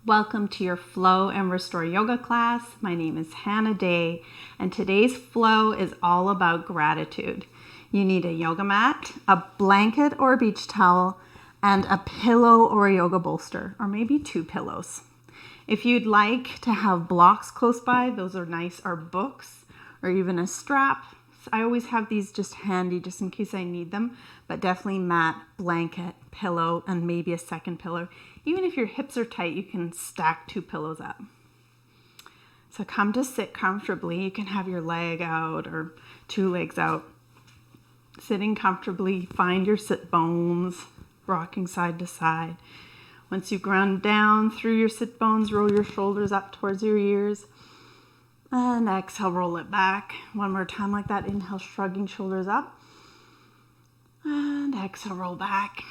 Welcome to your Flow and Restore Yoga class. My name is Hannah Day, and today's flow is all about gratitude. You need a yoga mat, a blanket or a beach towel, and a pillow or a yoga bolster, or maybe 2 pillows. If you'd like to have blocks close by, those are nice, or books, or even a strap. I always have these just handy just in case I need them, but definitely mat, blanket, pillow, and maybe a second pillow. Even if your hips are tight, you can stack 2 pillows up. So come to sit comfortably. You can have your leg out or 2 legs out. Sitting comfortably, find your sit bones, rocking side to side. Once you ground down through your sit bones, roll your shoulders up towards your ears. And exhale, roll it back. One more time like that. Inhale, shrugging shoulders up. And exhale, roll back.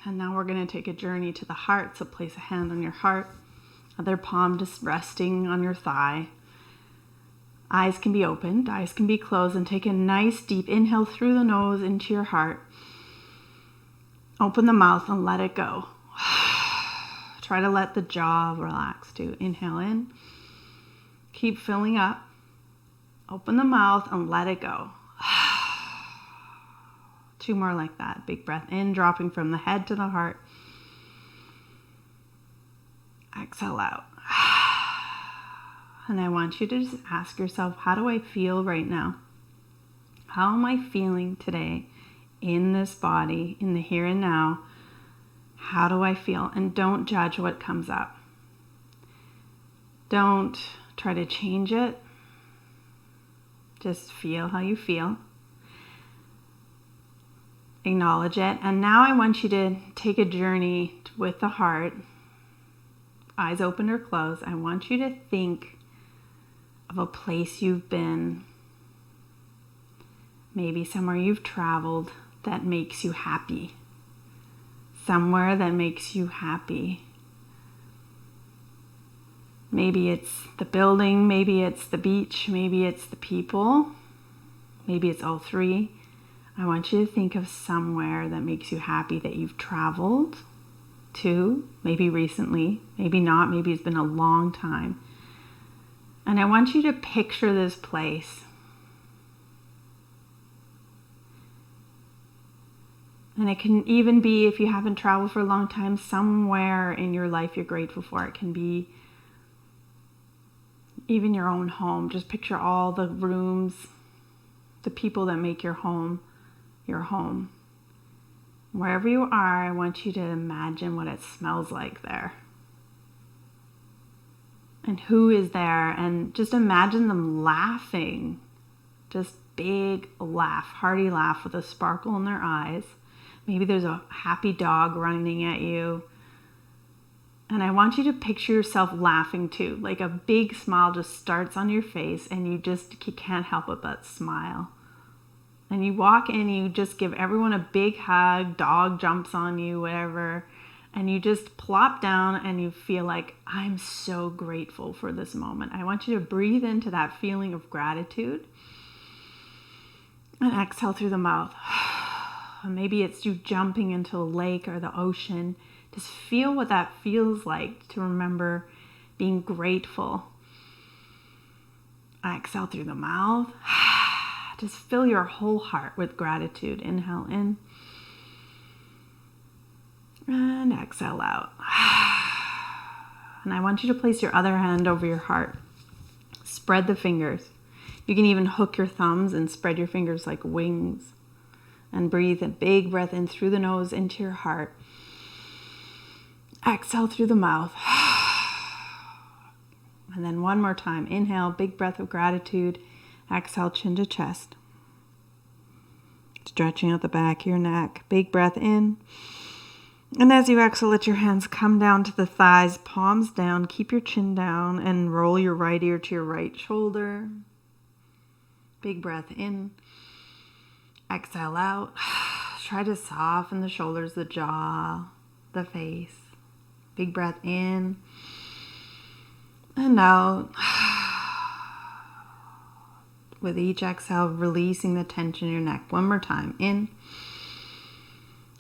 And now we're going to take a journey to the heart. So place a hand on your heart. Other palm just resting on your thigh. Eyes can be opened. Eyes can be closed. And take a nice deep inhale through the nose into your heart. Open the mouth and let it go. Try to let the jaw relax too. Inhale in. Keep filling up. Open the mouth and let it go. 2 more like that. Big breath in, dropping from the head to the heart. Exhale out. And I want you to just ask yourself, how do I feel right now? How am I feeling today in this body, in the here and now? How do I feel? And don't judge what comes up. Don't try to change it. Just feel how you feel. Acknowledge it. And now I want you to take a journey with the heart. Eyes open or closed. I want you to think of a place you've been. Maybe somewhere you've traveled that makes you happy. Somewhere that makes you happy. Maybe it's the building, maybe it's the beach, maybe it's the people, maybe it's all 3. I want you to think of somewhere that makes you happy that you've traveled to, maybe recently, maybe not, maybe it's been a long time. And I want you to picture this place. And it can even be, if you haven't traveled for a long time, somewhere in your life you're grateful for. It can be even your own home. Just picture all the rooms, the people that make your home your home. Wherever you are, I want you to imagine what it smells like there. And who is there, and just imagine them laughing. Just big laugh, hearty laugh with a sparkle in their eyes. Maybe there's a happy dog running at you. And I want you to picture yourself laughing too. Like a big smile just starts on your face and you can't help it but smile. And you walk in, you just give everyone a big hug, dog jumps on you, whatever. And you just plop down and you feel like, I'm so grateful for this moment. I want you to breathe into that feeling of gratitude. And exhale through the mouth. Maybe it's you jumping into a lake or the ocean. Just feel what that feels like to remember being grateful. Exhale through the mouth. Just fill your whole heart with gratitude. Inhale in. And exhale out. And I want you to place your other hand over your heart. Spread the fingers. You can even hook your thumbs and spread your fingers like wings. And breathe a big breath in through the nose into your heart. Exhale through the mouth. And then one more time. Inhale, big breath of gratitude. Exhale, chin to chest. Stretching out the back of your neck. Big breath in. And as you exhale, let your hands come down to the thighs, palms down. Keep your chin down and roll your right ear to your right shoulder. Big breath in. Exhale out. Try to soften the shoulders, the jaw, the face. Big breath in and out. With each exhale, releasing the tension in your neck. One more time. In.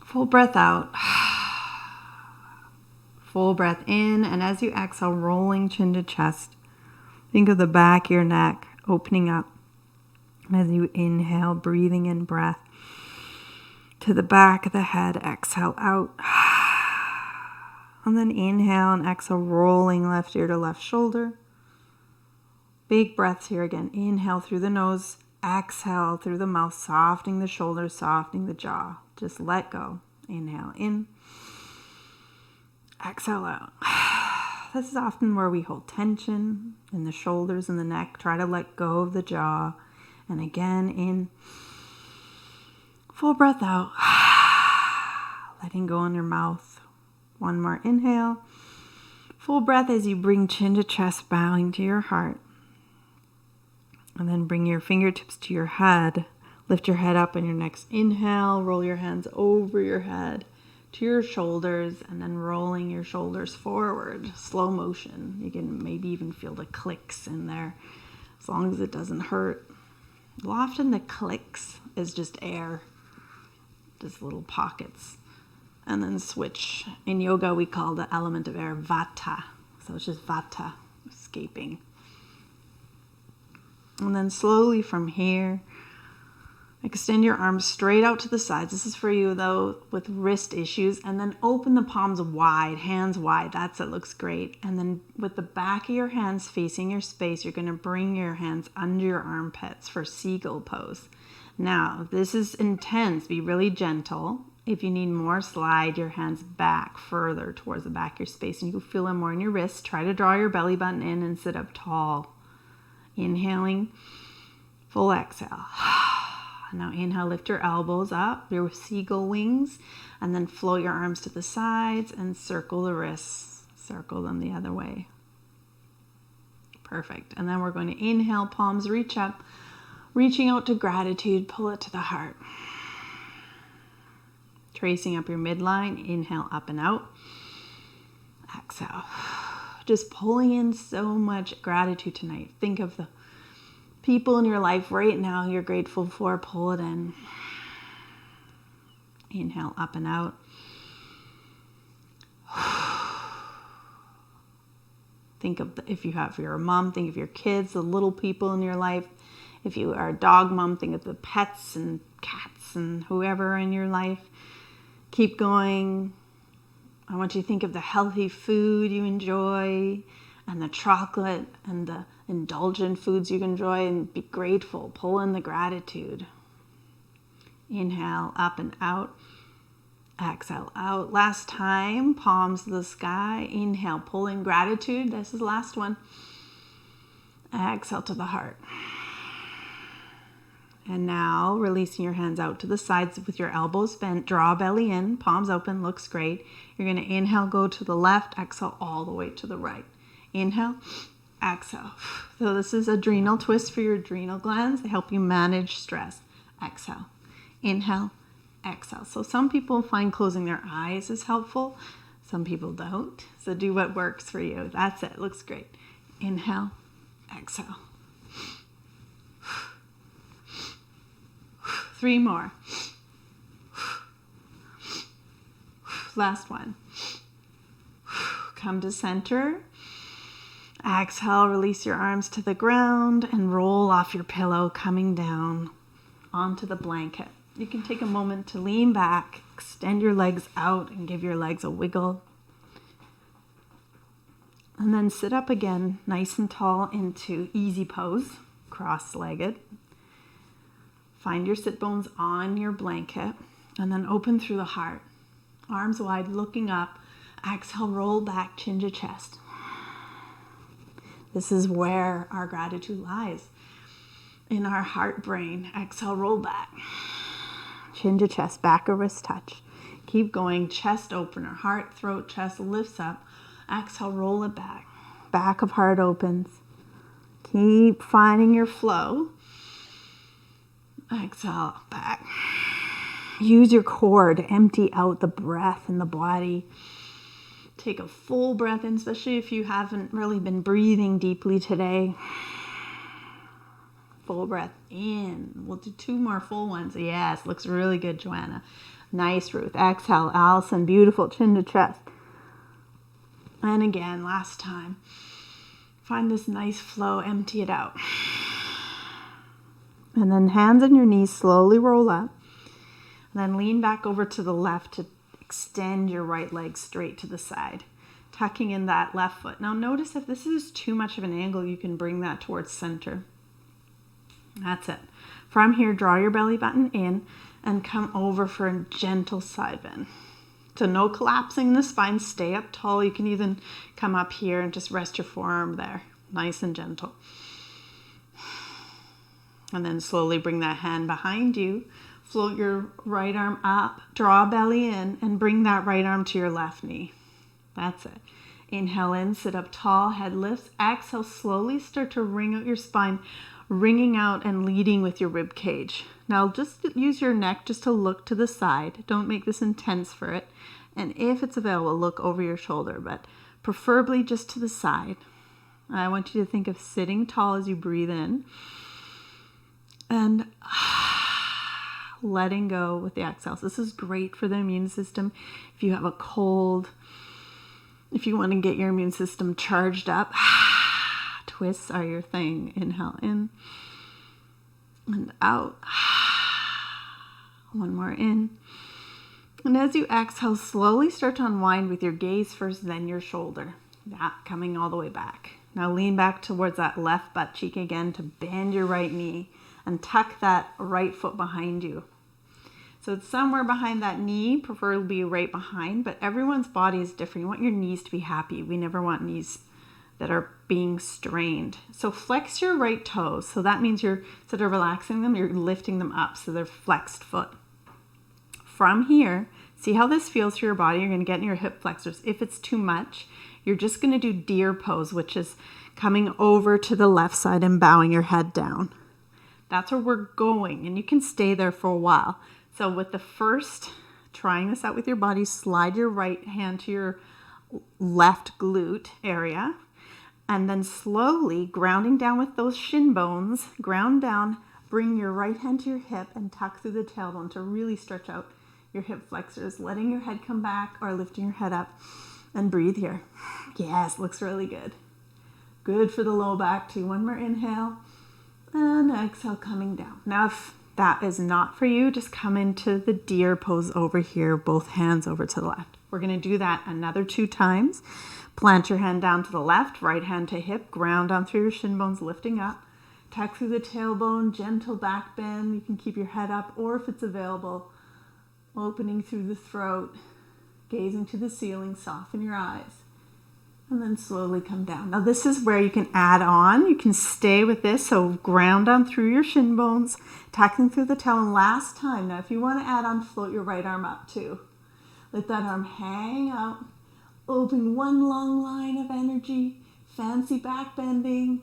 Full breath out. full breath in, and as you exhale, rolling chin to chest. Think of the back of your neck opening up. As you inhale, breathing in breath to the back of the head, exhale out. And then inhale and exhale, rolling left ear to left shoulder. Big breaths here again. Inhale through the nose, exhale through the mouth, softening the shoulders, softening the jaw. Just let go. Inhale in, exhale out. This is often where we hold tension in the shoulders and the neck. Try to let go of the jaw. And again, in. Full breath out. Letting go in your mouth. One more inhale. Full breath as you bring chin to chest, bowing to your heart. And then bring your fingertips to your head. Lift your head up on your next inhale. Roll your hands over your head to your shoulders, and then rolling your shoulders forward. Slow motion. You can maybe even feel the clicks in there, as long as it doesn't hurt. Well, often the clicks is just air, just little pockets. And then switch. In yoga, we call the element of air Vata. So it's just Vata, escaping. And then slowly from here, extend your arms straight out to the sides. This is for you, though, with wrist issues. And then open the palms wide, hands wide. That's it, looks great. And then with the back of your hands facing your space, you're going to bring your hands under your armpits for seagull pose. Now, this is intense. Be really gentle. If you need more, slide your hands back further towards the back of your space, and you can feel them more in your wrists. Try to draw your belly button in and sit up tall. Inhaling, full exhale. Now inhale, lift your elbows up, your seagull wings, and then float your arms to the sides and circle the wrists. Circle them the other way. Perfect. And then we're going to inhale, palms reach up, reaching out to gratitude, pull it to the heart. Tracing up your midline, inhale up and out. Exhale. Just pulling in so much gratitude tonight. Think of the people in your life right now you're grateful for. Pull it in. Inhale up and out. Think of if you're a mom, think of your kids, the little people in your life. If you are a dog mom, think of the pets and cats and whoever in your life. Keep going. I want you to think of the healthy food you enjoy and the chocolate and the indulgent foods you enjoy, and be grateful. Pull in the gratitude. Inhale up and out. Exhale out. Last time, palms to the sky. Inhale, pull in gratitude. This is the last one. Exhale to the heart. And now, releasing your hands out to the sides with your elbows bent. Draw belly in, palms open, looks great. You're going to inhale, go to the left, exhale all the way to the right. Inhale, exhale. So this is adrenal twist for your adrenal glands. They help you manage stress. Exhale. Inhale, exhale. So some people find closing their eyes is helpful. Some people don't. So do what works for you. That's it. Looks great. Inhale, exhale. 3 more. Last one. Come to center. Exhale, release your arms to the ground and roll off your pillow, coming down onto the blanket. You can take a moment to lean back, extend your legs out and give your legs a wiggle. And then sit up again, nice and tall into easy pose, cross-legged. Find your sit bones on your blanket and then open through the heart. Arms wide, looking up. Exhale, roll back, chin to chest. This is where our gratitude lies, in our heart brain. Exhale, roll back. Chin to chest, back or wrist touch. Keep going, chest opener, heart, throat, chest lifts up. Exhale, roll it back. Back of heart opens. Keep finding your flow. Exhale, back. Use your core to empty out the breath in the body. Take a full breath in, especially if you haven't really been breathing deeply today. Full breath in. We'll do 2 more full ones. Yes, looks really good, Joanna. Nice, Ruth. Exhale, Allison. Beautiful. Chin to chest. And again, last time. Find this nice flow, empty it out. And then hands on your knees, slowly roll up. And then lean back over to the left to extend your right leg straight to the side, tucking in that left foot. Now notice if this is too much of an angle, you can bring that towards center. That's it. From here, draw your belly button in and come over for a gentle side bend. So no collapsing the spine, stay up tall. You can even come up here and just rest your forearm there, nice and gentle. And then slowly bring that hand behind you. Float your right arm up, draw belly in, and bring that right arm to your left knee. That's it. Inhale in, sit up tall, head lifts. Exhale, slowly start to wring out your spine, wringing out and leading with your rib cage. Now just use your neck just to look to the side. Don't make this intense for it. And if it's available, look over your shoulder, but preferably just to the side. I want you to think of sitting tall as you breathe in and letting go with the exhales. This is great for the immune system. If you have a cold, if you want to get your immune system charged up, twists are your thing. Inhale in and out. One more in. And as you exhale, slowly start to unwind with your gaze first, then your shoulder. That coming all the way back. Now lean back towards that left butt cheek again to bend your right knee and tuck that right foot behind you. So it's somewhere behind that knee, preferably right behind, but everyone's body is different. You want your knees to be happy. We never want knees that are being strained. So flex your right toes. So that means you're, instead of relaxing them, you're lifting them up so they're flexed foot. From here, see how this feels through your body. You're going to get in your hip flexors. If it's too much, you're just going to do deer pose, which is coming over to the left side and bowing your head down. That's where we're going, and you can stay there for a while. So with the first, trying this out with your body, slide your right hand to your left glute area, and then slowly grounding down with those shin bones, ground down, bring your right hand to your hip and tuck through the tailbone to really stretch out your hip flexors, letting your head come back or lifting your head up, and breathe here. Yes, looks really good. Good for the low back too. One more inhale and exhale, coming down. Now if that is not for you, just come into the deer pose over here, both hands over to the left. We're going to do that another 2 times. Plant your hand down to the left, right hand to hip, ground down through your shin bones, lifting up. Tuck through the tailbone, gentle back bend. You can keep your head up, or if it's available, opening through the throat, gazing to the ceiling, soften your eyes, and then slowly come down. Now this is where you can add on. You can stay with this, so ground down through your shin bones, tucking through the tail, and last time. Now if you want to add on, float your right arm up too. Let that arm hang out, open one long line of energy, fancy back bending.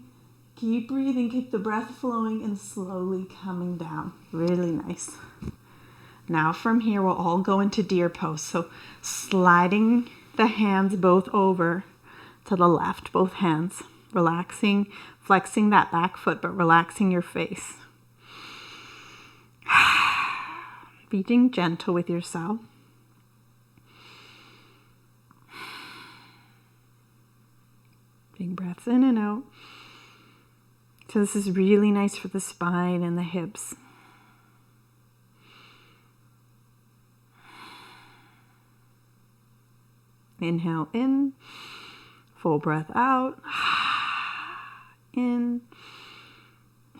Keep breathing, keep the breath flowing, and slowly coming down. Really nice. Now from here, we'll all go into deer pose. So sliding the hands both over to the left, both hands. Relaxing, flexing that back foot, but relaxing your face. Being gentle with yourself. Big breaths in and out. So this is really nice for the spine and the hips. Inhale in, full breath out, in.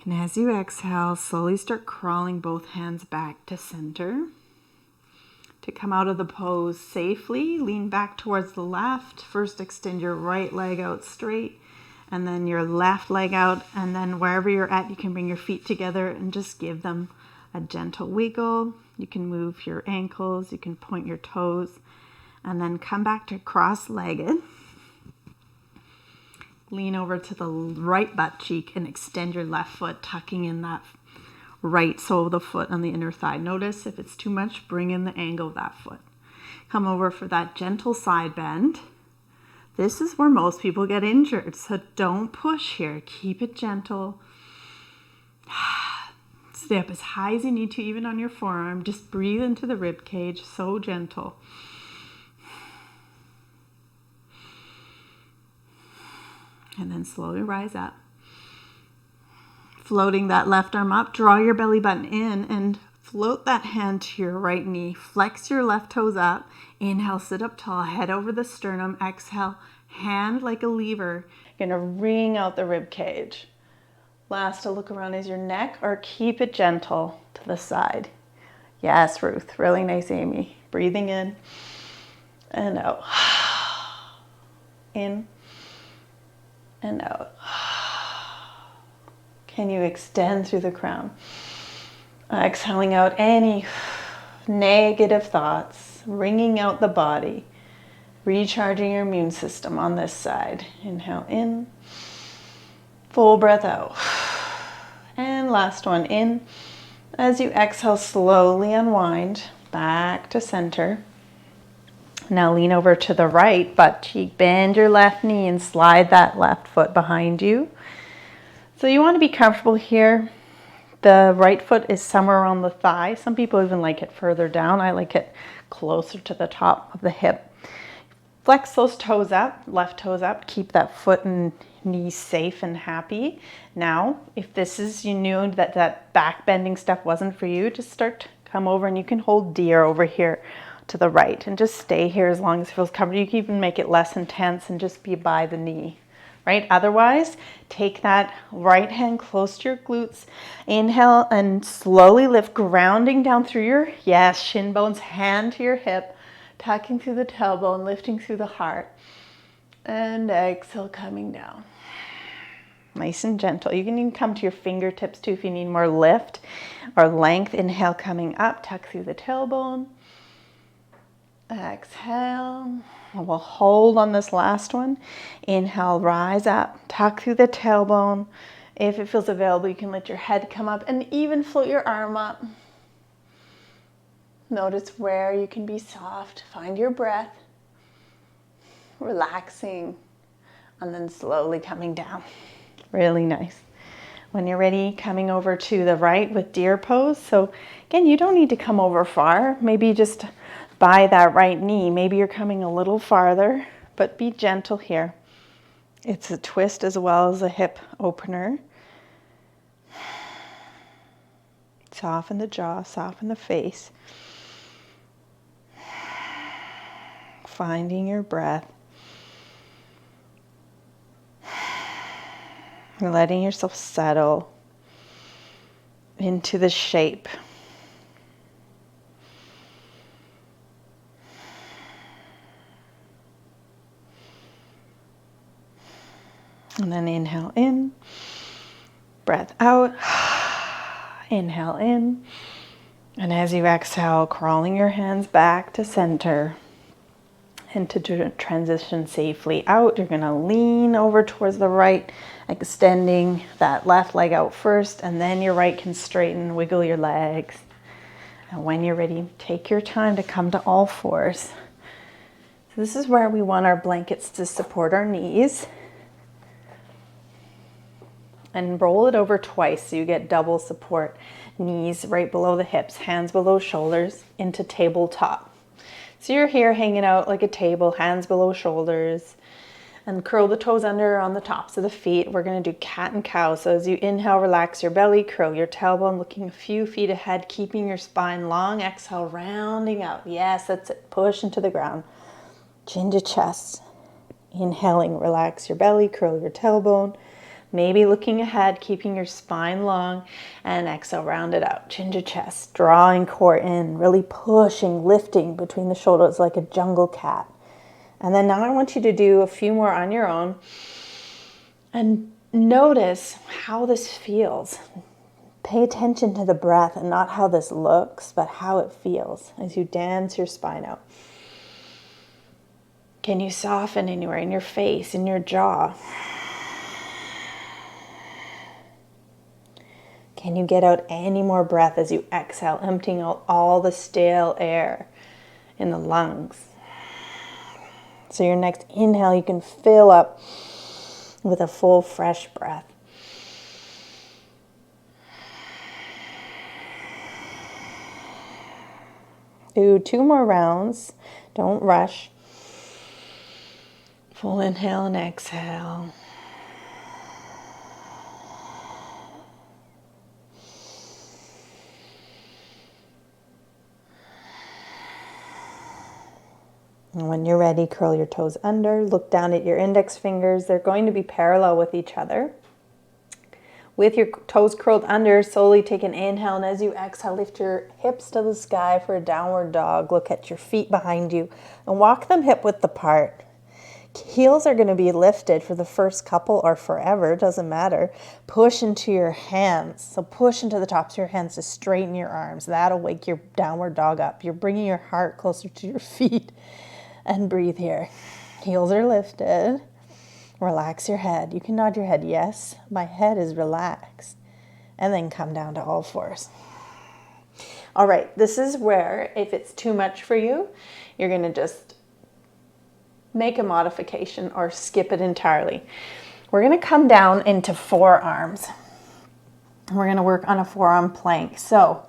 And as you exhale, slowly start crawling both hands back to center. To come out of the pose safely, lean back towards the left. First, extend your right leg out straight, and then your left leg out, and then wherever you're at, you can bring your feet together and just give them a gentle wiggle. You can move your ankles, you can point your toes, and then come back to cross-legged. Lean over to the right butt cheek and extend your left foot, tucking in that right sole of the foot on the inner thigh. Notice if it's too much, bring in the angle of that foot. Come over for that gentle side bend. This is where most people get injured, so don't push here. Keep it gentle. Stay up as high as you need to, even on your forearm. Just breathe into the rib cage, so gentle. And then slowly rise up. Floating that left arm up, draw your belly button in and float that hand to your right knee. Flex your left toes up. Inhale, sit up tall, head over the sternum. Exhale, hand like a lever. You're gonna wring out the rib cage. Last, a look around is your neck, or keep it gentle to the side. Yes, Ruth, really nice, Amy. Breathing in and out. In and out. Can you extend through the crown? Exhaling out any negative thoughts, wringing out the body, recharging your immune system on this side. Inhale in, full breath out. And last one in. As you exhale, slowly unwind back to center. Now lean over to the right, butt cheek, bend your left knee and slide that left foot behind you. So you want to be comfortable here. The right foot is somewhere around the thigh. Some people even like it further down. I like it closer to the top of the hip. Flex those toes up, left toes up. Keep that foot and knee safe and happy. Now, if this is, you knew that back bending stuff wasn't for you, just start to come over and you can hold deer over here to the right and just stay here as long as it feels comfortable. You can even make it less intense and just be by the knee, right? Otherwise, take that right hand close to your glutes. Inhale and slowly lift, grounding down through your, yes, shin bones, hand to your hip, tucking through the tailbone, lifting through the heart. And exhale, coming down. Nice and gentle. You can even come to your fingertips too if you need more lift or length. Inhale, coming up, tuck through the tailbone. Exhale. We'll hold on this last one. Inhale, rise up, tuck through the tailbone. If it feels available, you can let your head come up and even float your arm up. Notice where you can be soft. Find your breath. Relaxing. And then slowly coming down. Really nice. When you're ready, coming over to the right with deer pose. So again, you don't need to come over far. Maybe just by that right knee. Maybe you're coming a little farther, but be gentle here. It's a twist as well as a hip opener. Soften the jaw, soften the face. Finding your breath. Letting yourself settle into the shape. And then inhale in, breath out, inhale in. And as you exhale, crawling your hands back to center and to transition safely out, you're gonna lean over towards the right, extending that left leg out first, and then your right can straighten, wiggle your legs. And when you're ready, take your time to come to all fours. So this is where we want our blankets to support our knees. And roll it over twice so you get double support. Knees right below the hips, hands below shoulders, into tabletop. So you're here hanging out like a table, hands below shoulders, and curl the toes under on the tops of the feet. We're gonna do cat and cow. So as you inhale, relax your belly, curl your tailbone, looking a few feet ahead, keeping your spine long. Exhale, rounding out. Yes, that's it. Push into the ground. Chin to chest. Inhaling, relax your belly, curl your tailbone. Maybe looking ahead, keeping your spine long, and exhale, round it out, chin to chest, drawing core in, really pushing, lifting between the shoulders like a jungle cat. And then now I want you to do a few more on your own and notice how this feels. Pay attention to the breath and not how this looks, but how it feels as you dance your spine out. Can you soften anywhere in your face, in your jaw? Can you get out any more breath as you exhale, emptying out all the stale air in the lungs? So your next inhale, you can fill up with a full, fresh breath. Do 2 more rounds. Don't rush. Full inhale and exhale. And when you're ready, curl your toes under, look down at your index fingers. They're going to be parallel with each other. With your toes curled under, slowly take an inhale, and as you exhale, lift your hips to the sky for a downward dog. Look at your feet behind you and walk them hip width apart. Heels are going to be lifted for the first couple or forever, doesn't matter. Push into your hands. So push into the tops of your hands to straighten your arms. That'll wake your downward dog up. You're bringing your heart closer to your feet. And breathe here. Heels are lifted. Relax your head. You can nod your head. Yes, my head is relaxed. And then come down to all fours. All right, this is where, if it's too much for you, you're going to just make a modification or skip it entirely. We're going to come down into forearms. We're going to work on a forearm plank. So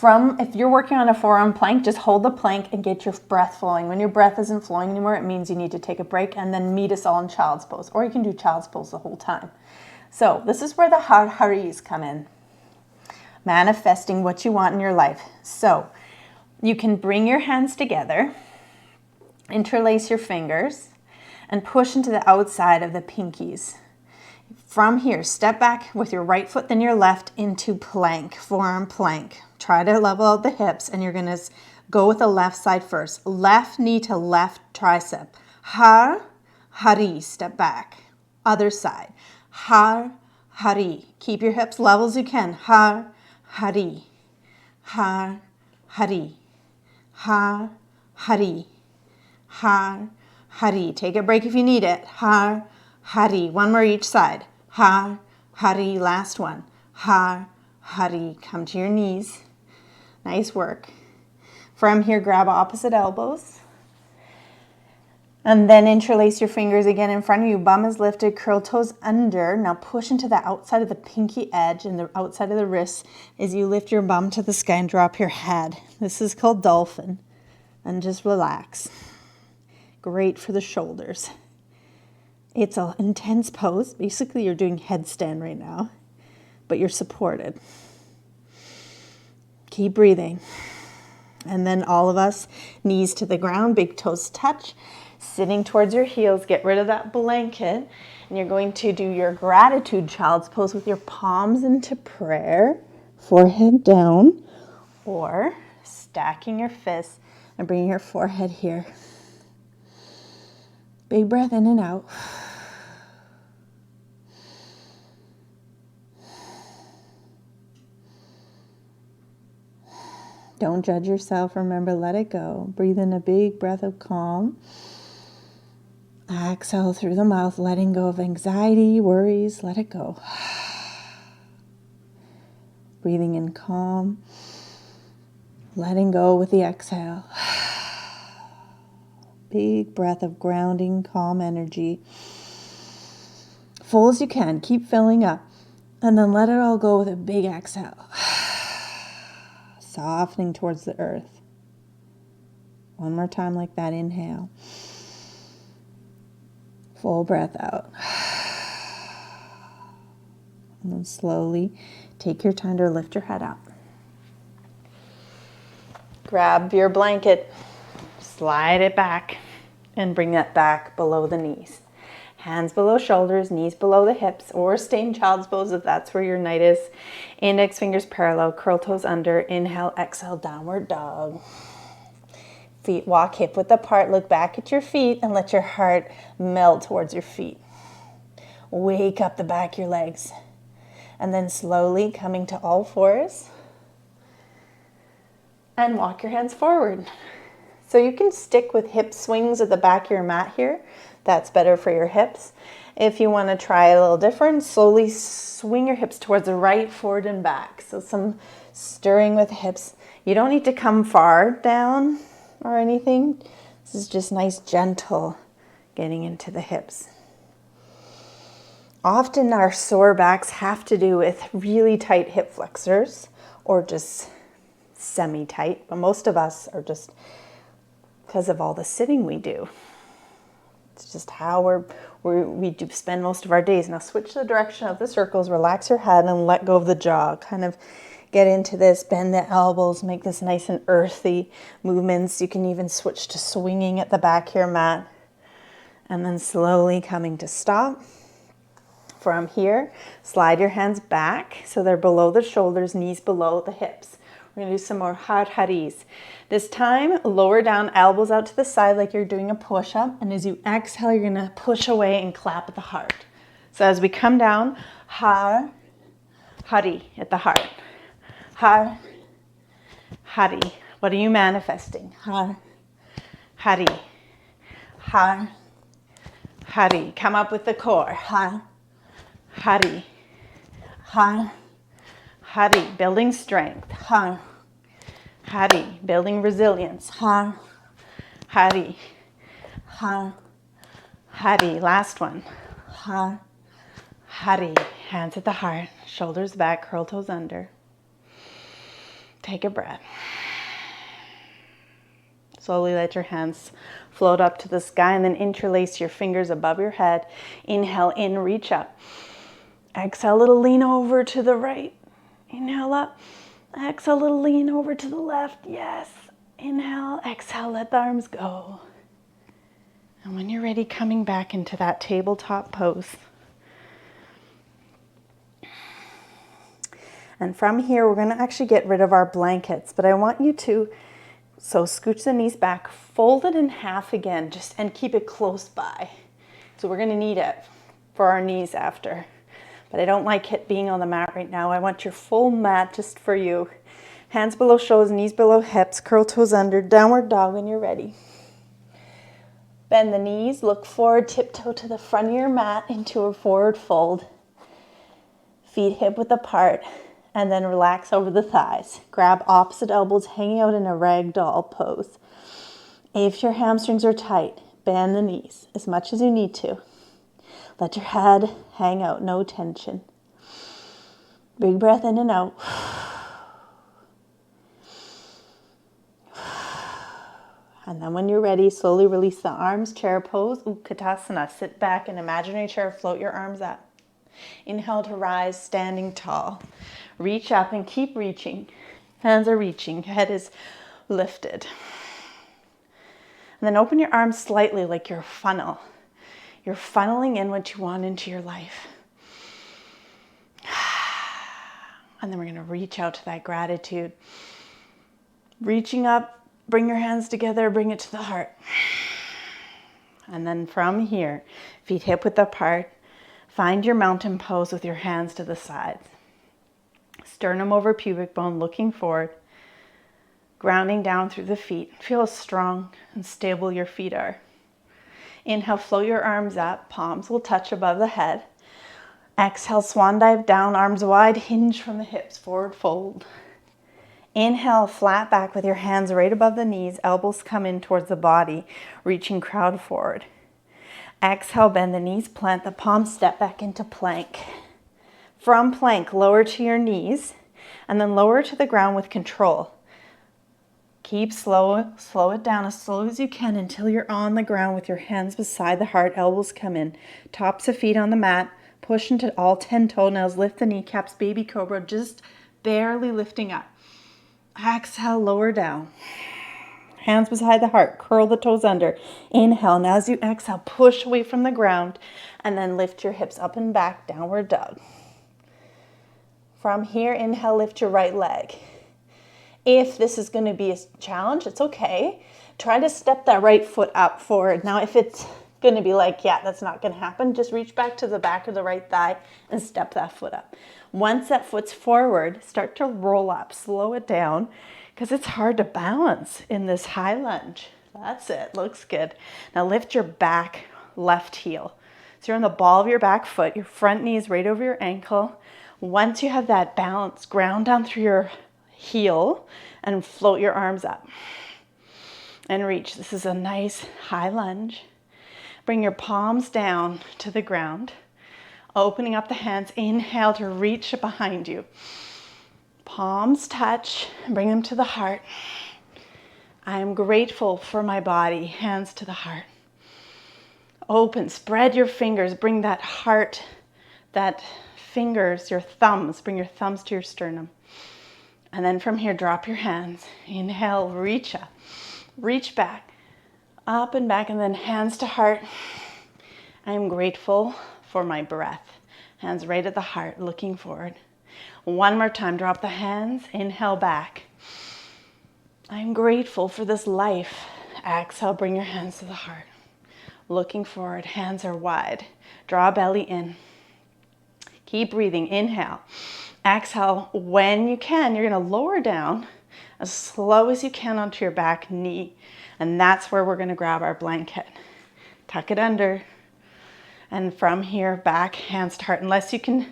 if you're working on a forearm plank, just hold the plank and get your breath flowing. When your breath isn't flowing anymore, it means you need to take a break and then meet us all in child's pose. Or you can do child's pose the whole time. So this is where the haris come in. Manifesting what you want in your life. So you can bring your hands together, interlace your fingers, and push into the outside of the pinkies. From here, step back with your right foot, then your left into plank, forearm plank. Try to level out the hips, and you're going to go with the left side first. Left knee to left tricep. Har, hari, step back. Other side. Har, hari. Keep your hips level as you can. Har, hari. Har, hari. Har, hari. Har, hari. Take a break if you need it. Har, hari. One more each side. Har, hari. Last one. Har, hari. Come to your knees. Nice work. From here, grab opposite elbows. And then interlace your fingers again in front of you. Bum is lifted, curl toes under. Now push into the outside of the pinky edge and the outside of the wrist as you lift your bum to the sky and drop your head. This is called dolphin. And just relax. Great for the shoulders. It's an intense pose. Basically, you're doing headstand right now, but you're supported. Keep breathing. And then all of us, knees to the ground, big toes touch, sitting towards your heels. Get rid of that blanket. And you're going to do your gratitude child's pose with your palms into prayer, forehead down, or stacking your fists and bringing your forehead here. Big breath in and out. Don't judge yourself. Remember, let it go. Breathe in a big breath of calm. Exhale through the mouth, letting go of anxiety, worries. Let it go. Breathing in calm. Letting go with the exhale. Big breath of grounding, calm energy. Full as you can. Keep filling up. And then let it all go with a big exhale. Softening towards the earth. One more time like that. Inhale. Full breath out. And then slowly take your time to lift your head up. Grab your blanket, slide it back, and bring that back below the knees. Hands below shoulders, knees below the hips, or stay in child's pose if that's where your night is. Index fingers parallel, curl toes under. Inhale, exhale, downward dog. Feet walk hip width apart. Look back at your feet and let your heart melt towards your feet. Wake up the back of your legs. And then slowly coming to all fours. And walk your hands forward. So you can stick with hip swings at the back of your mat here. That's better for your hips. If you want to try a little different, slowly swing your hips towards the right, forward, and back. So some stirring with hips. You don't need to come far down or anything. This is just nice, gentle getting into the hips. Often our sore backs have to do with really tight hip flexors or just semi-tight, but most of us are just because of all the sitting we do. It's just how we do spend most of our days. Now switch the direction of the circles, relax your head, and let go of the jaw. Kind of get into this, bend the elbows, make this nice and earthy movements. You can even switch to swinging at the back of your mat and then slowly coming to stop. From here, slide your hands back so they're below the shoulders, knees below the hips. We're going to do some more haris. This time, lower down, elbows out to the side like you're doing a push-up. And as you exhale, you're going to push away and clap at the heart. So as we come down, hari at the heart. Hari. What are you manifesting? Hari. Hari. Come up with the core. Hari. Hari. Building strength. Hari. Building resilience. Hari. Hari. Last one. Hari. Hands at the heart. Shoulders back. Curl toes under. Take a breath. Slowly let your hands float up to the sky and then interlace your fingers above your head. Inhale in, reach up. Exhale, a little lean over to the right. Inhale up. Exhale, a little lean over to the left. Yes. Inhale, exhale, let the arms go. And when you're ready, coming back into that tabletop pose. And from here, we're going to actually get rid of our blankets, but I want you to, so scooch the knees back, fold it in half again, and keep it close by. So we're going to need it for our knees after, but I don't like it being on the mat right now. I want your full mat just for you. Hands below shoulders, knees below hips, curl toes under, downward dog when you're ready. Bend the knees, look forward, tiptoe to the front of your mat into a forward fold. Feet hip width apart. And then relax over the thighs. Grab opposite elbows hanging out in a ragdoll pose. If your hamstrings are tight, bend the knees as much as you need to. Let your head hang out, no tension. Big breath in and out. And then when you're ready, slowly release the arms, chair pose, Utkatasana. Sit back in imaginary chair, float your arms up. Inhale to rise, standing tall. Reach up and keep reaching. Hands are reaching, head is lifted. And then open your arms slightly like you're a funnel. You're funneling in what you want into your life. And then we're going to reach out to that gratitude. Reaching up, bring your hands together, bring it to the heart. And then from here, feet hip width apart. Find your mountain pose with your hands to the sides. Sternum over pubic bone, looking forward. Grounding down through the feet. Feel how strong and stable your feet are. Inhale, float your arms up. Palms will touch above the head. Exhale, swan dive down, arms wide, hinge from the hips, forward fold. Inhale, flat back with your hands right above the knees. Elbows come in towards the body, reaching crowd forward. Exhale, bend the knees, plant the palms, step back into plank. From plank, lower to your knees, and then lower to the ground with control. Keep slow it down as slow as you can until you're on the ground with your hands beside the heart, elbows come in. Tops of feet on the mat, push into all 10 toenails, lift the kneecaps, baby cobra, just barely lifting up. Exhale, lower down. Hands beside the heart, curl the toes under. Inhale, now as you exhale, push away from the ground and then lift your hips up and back, downward dog. From here, inhale, lift your right leg. If this is going to be a challenge, it's okay. Try to step that right foot up forward. Now, if it's going to be like, yeah, that's not going to happen, just reach back to the back of the right thigh and step that foot up. Once that foot's forward, start to roll up, slow it down, because it's hard to balance in this high lunge. That's it, looks good. Now lift your back left heel. So you're on the ball of your back foot, your front knee is right over your ankle. Once you have that balance, ground down through your heel and float your arms up and reach. This is a nice high lunge. Bring your palms down to the ground, opening up the hands. Inhale to reach behind you. Palms touch, bring them to the heart. I am grateful for my body, hands to the heart. Open, spread your fingers, bring that heart, that fingers, your thumbs, bring your thumbs to your sternum. And then from here, drop your hands. Inhale, reach up, reach back, up and back, and then hands to heart. I am grateful for my breath. Hands right at the heart, looking forward. One more time, drop the hands, inhale back. I am grateful for this life. Exhale, bring your hands to the heart. Looking forward, hands are wide. Draw belly in. Keep breathing, inhale. Exhale, when you can, you're gonna lower down as slow as you can onto your back knee. And that's where we're gonna grab our blanket. Tuck it under. And from here, back, hands to heart. Unless you can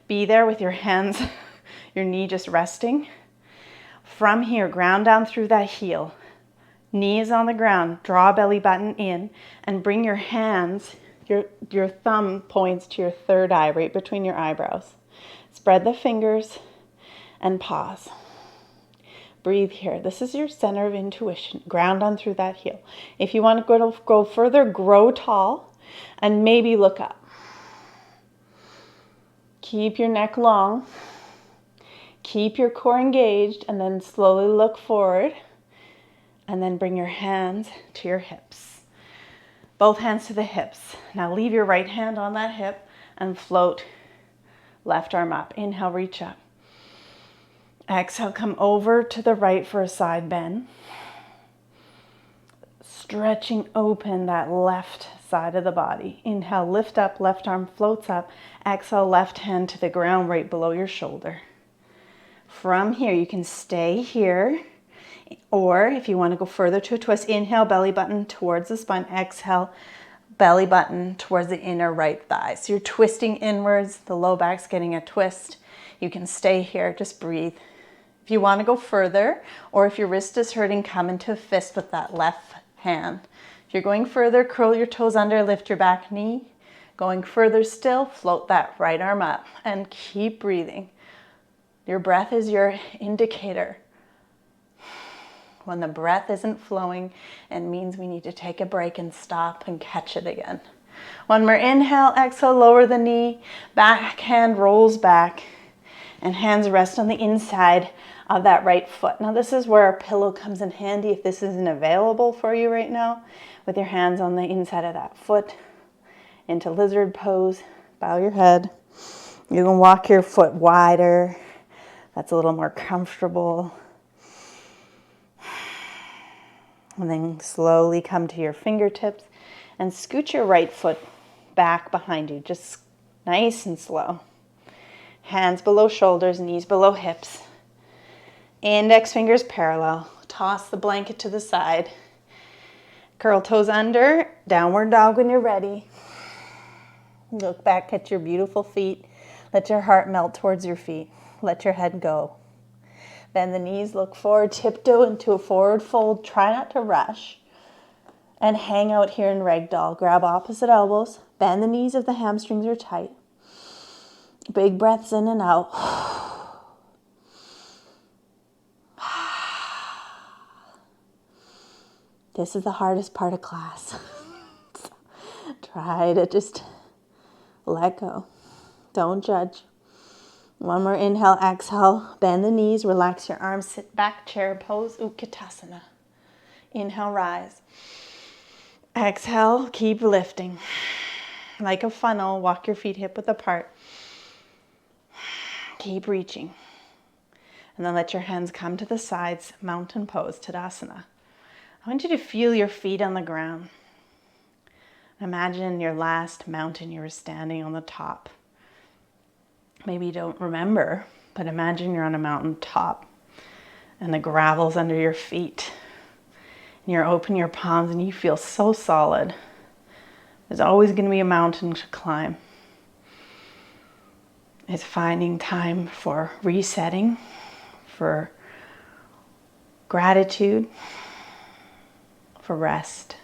be there with your hands, your knee just resting. From here, ground down through that heel. Knees on the ground, draw belly button in, and bring your hands, your thumb points to your third eye, right between your eyebrows. Spread the fingers and pause. Breathe here. This is your center of intuition. Ground on through that heel. If you want to go further, grow tall and maybe look up. Keep your neck long. Keep your core engaged and then slowly look forward. And then bring your hands to your hips. Both hands to the hips. Now leave your right hand on that hip and float left arm up. Inhale, reach up. Exhale, come over to the right for a side bend. Stretching open that left side of the body. Inhale, lift up, left arm floats up. Exhale, left hand to the ground right below your shoulder. From here, you can stay here, or if you want to go further to a twist, inhale, belly button towards the spine. Exhale, belly button towards the inner right thigh. So you're twisting inwards, the low back's getting a twist. You can stay here, just breathe. If you want to go further, or if your wrist is hurting, come into a fist with that left hand. If you're going further, curl your toes under, lift your back knee. Going further still, float that right arm up and keep breathing. Your breath is your indicator. When the breath isn't flowing, it means we need to take a break and stop and catch it again. One more inhale, exhale, lower the knee, back hand rolls back, and hands rest on the inside of that right foot. Now this is where our pillow comes in handy if this isn't available for you right now, with your hands on the inside of that foot into lizard pose. Bow your head. You can walk your foot wider. That's a little more comfortable. And then slowly come to your fingertips and scoot your right foot back behind you, just nice and slow. Hands below shoulders, knees below hips. Index fingers parallel. Toss the blanket to the side. Curl toes under, downward dog when you're ready. Look back at your beautiful feet. Let your heart melt towards your feet. Let your head go. Bend the knees, look forward, tiptoe into a forward fold. Try not to rush. And hang out here in ragdoll. Grab opposite elbows. Bend the knees if the hamstrings are tight. Big breaths in and out. This is the hardest part of class. Try to just let go. Don't judge. One more inhale, exhale, bend the knees, relax your arms, sit back, chair pose, Utkatasana. Inhale, rise. Exhale, keep lifting. Like a funnel, walk your feet hip width apart. Keep reaching. And then let your hands come to the sides, mountain pose, Tadasana. I want you to feel your feet on the ground. Imagine your last mountain you were standing on the top. Maybe you don't remember, but imagine you're on a mountain top and the gravel's under your feet. And you're open your palms and you feel so solid. There's always going to be a mountain to climb. It's finding time for resetting, for gratitude, for rest,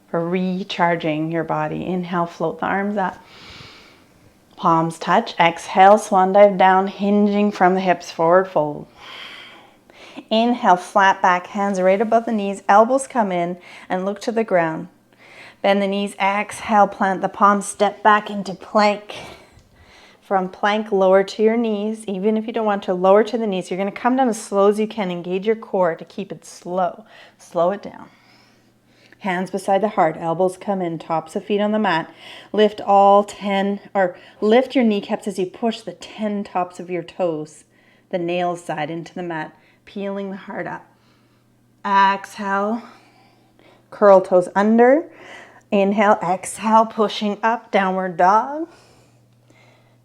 for recharging your body. Inhale, float the arms up. Palms touch. Exhale, swan dive down, hinging from the hips, forward fold. Inhale, flat back, hands right above the knees, elbows come in and look to the ground. Bend the knees, exhale, plant the palms, step back into plank From plank, lower to your knees. Even if you don't want to, lower to the knees. You're going to come down as slow as you can. Engage your core to keep it slow. Slow it down. Hands beside the heart, elbows come in, tops of feet on the mat. Lift all 10, or lift your kneecaps as you push the 10 tops of your toes, the nails side into the mat, peeling the heart up. Exhale, curl toes under. Inhale, exhale, pushing up, downward dog.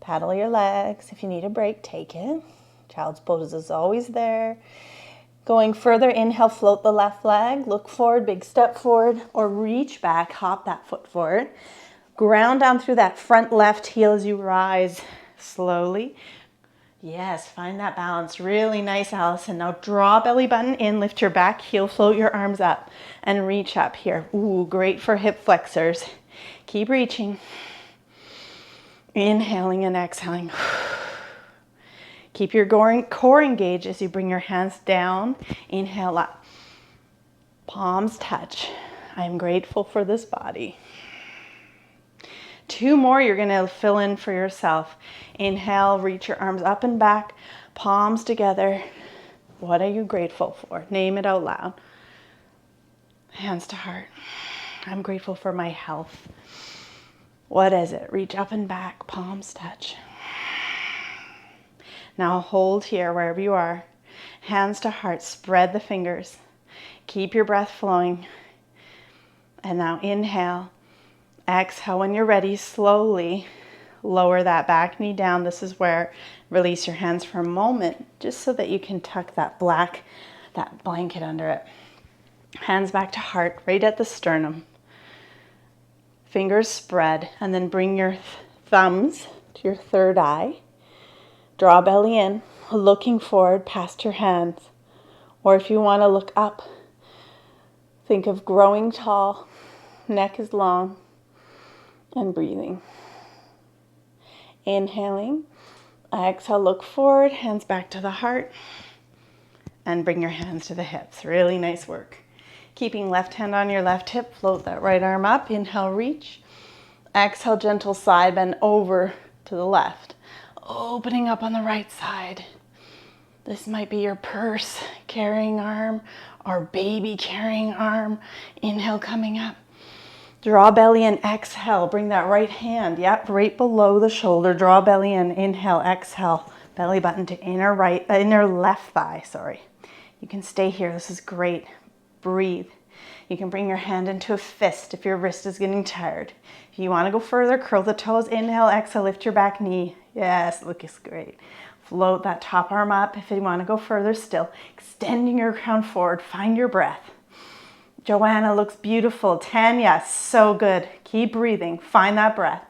Paddle your legs. If you need a break, take it. Child's pose is always there. Going further, inhale, float the left leg, look forward, big step forward, or reach back, hop that foot forward. Ground down through that front left heel as you rise slowly. Yes, find that balance. Really nice, Allison. Now draw belly button in, lift your back heel, float your arms up, and reach up here. Ooh, great for hip flexors. Keep reaching. Inhaling and exhaling. Keep your core engaged as you bring your hands down. Inhale up. Palms touch. I'm grateful for this body. 2 more you're going to fill in for yourself. Inhale, reach your arms up and back. Palms together. What are you grateful for? Name it out loud. Hands to heart. I'm grateful for my health. What is it? Reach up and back. Palms touch. Now hold here wherever you are. Hands to heart, spread the fingers. Keep your breath flowing. And now inhale. Exhale when you're ready, slowly lower that back knee down. This is where release your hands for a moment, just so that you can tuck that blanket under it. Hands back to heart, right at the sternum. Fingers spread, and then bring your thumbs to your third eye. Draw belly in, looking forward past your hands. Or if you want to look up, think of growing tall, neck is long, and breathing. Inhaling, exhale, look forward, hands back to the heart, and bring your hands to the hips. Really nice work. Keeping left hand on your left hip, float that right arm up. Inhale, reach. Exhale, gentle side bend over to the left. Opening up on the right side. This might be your purse carrying arm or baby carrying arm. Inhale, coming up. Draw belly in, exhale. Bring that right hand, right below the shoulder. Draw belly in, inhale, exhale. Belly button to inner left thigh, sorry. You can stay here, this is great. Breathe. You can bring your hand into a fist if your wrist is getting tired. If you want to go further, curl the toes. Inhale, exhale, lift your back knee. Yes, looks great. Float that top arm up if you want to go further still. Extending your crown forward. Find your breath. Joanna looks beautiful. Tanya, so good. Keep breathing. Find that breath.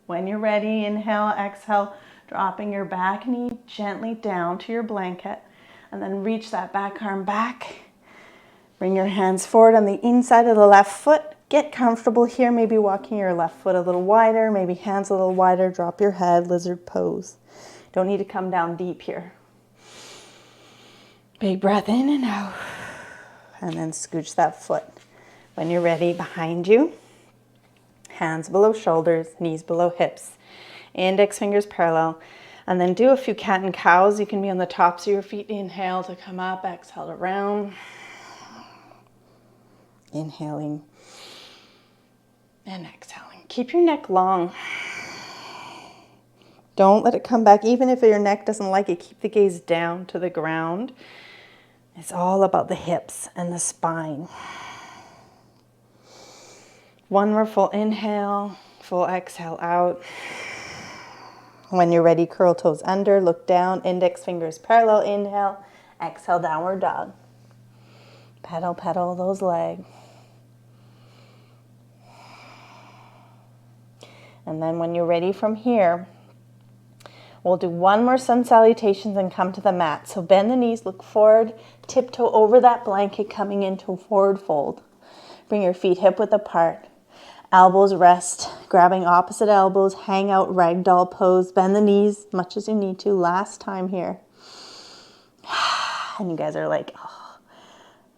When you're ready, inhale, exhale, dropping your back knee gently down to your blanket. And then reach that back arm back. Bring your hands forward on the inside of the left foot. Get comfortable here, maybe walking your left foot a little wider, maybe hands a little wider. Drop your head, lizard pose. Don't need to come down deep here. Big breath in and out. And then scooch that foot. When you're ready, behind you. Hands below shoulders, knees below hips. Index fingers parallel. And then do a few cat and cows. You can be on the tops of your feet. Inhale to come up, exhale to round. Inhaling and exhaling. Keep your neck long. Don't let it come back. Even if your neck doesn't like it, keep the gaze down to the ground. It's all about the hips and the spine. One more full inhale, full exhale out. When you're ready, curl toes under, look down, index fingers parallel, inhale, exhale, downward dog. Pedal, pedal those legs. And then when you're ready from here, we'll do one more sun salutations and come to the mat. So bend the knees, look forward, tiptoe over that blanket, coming into forward fold. Bring your feet hip width apart. Elbows rest, grabbing opposite elbows, hang out ragdoll pose. Bend the knees as much as you need to. Last time here. And you guys are like, oh,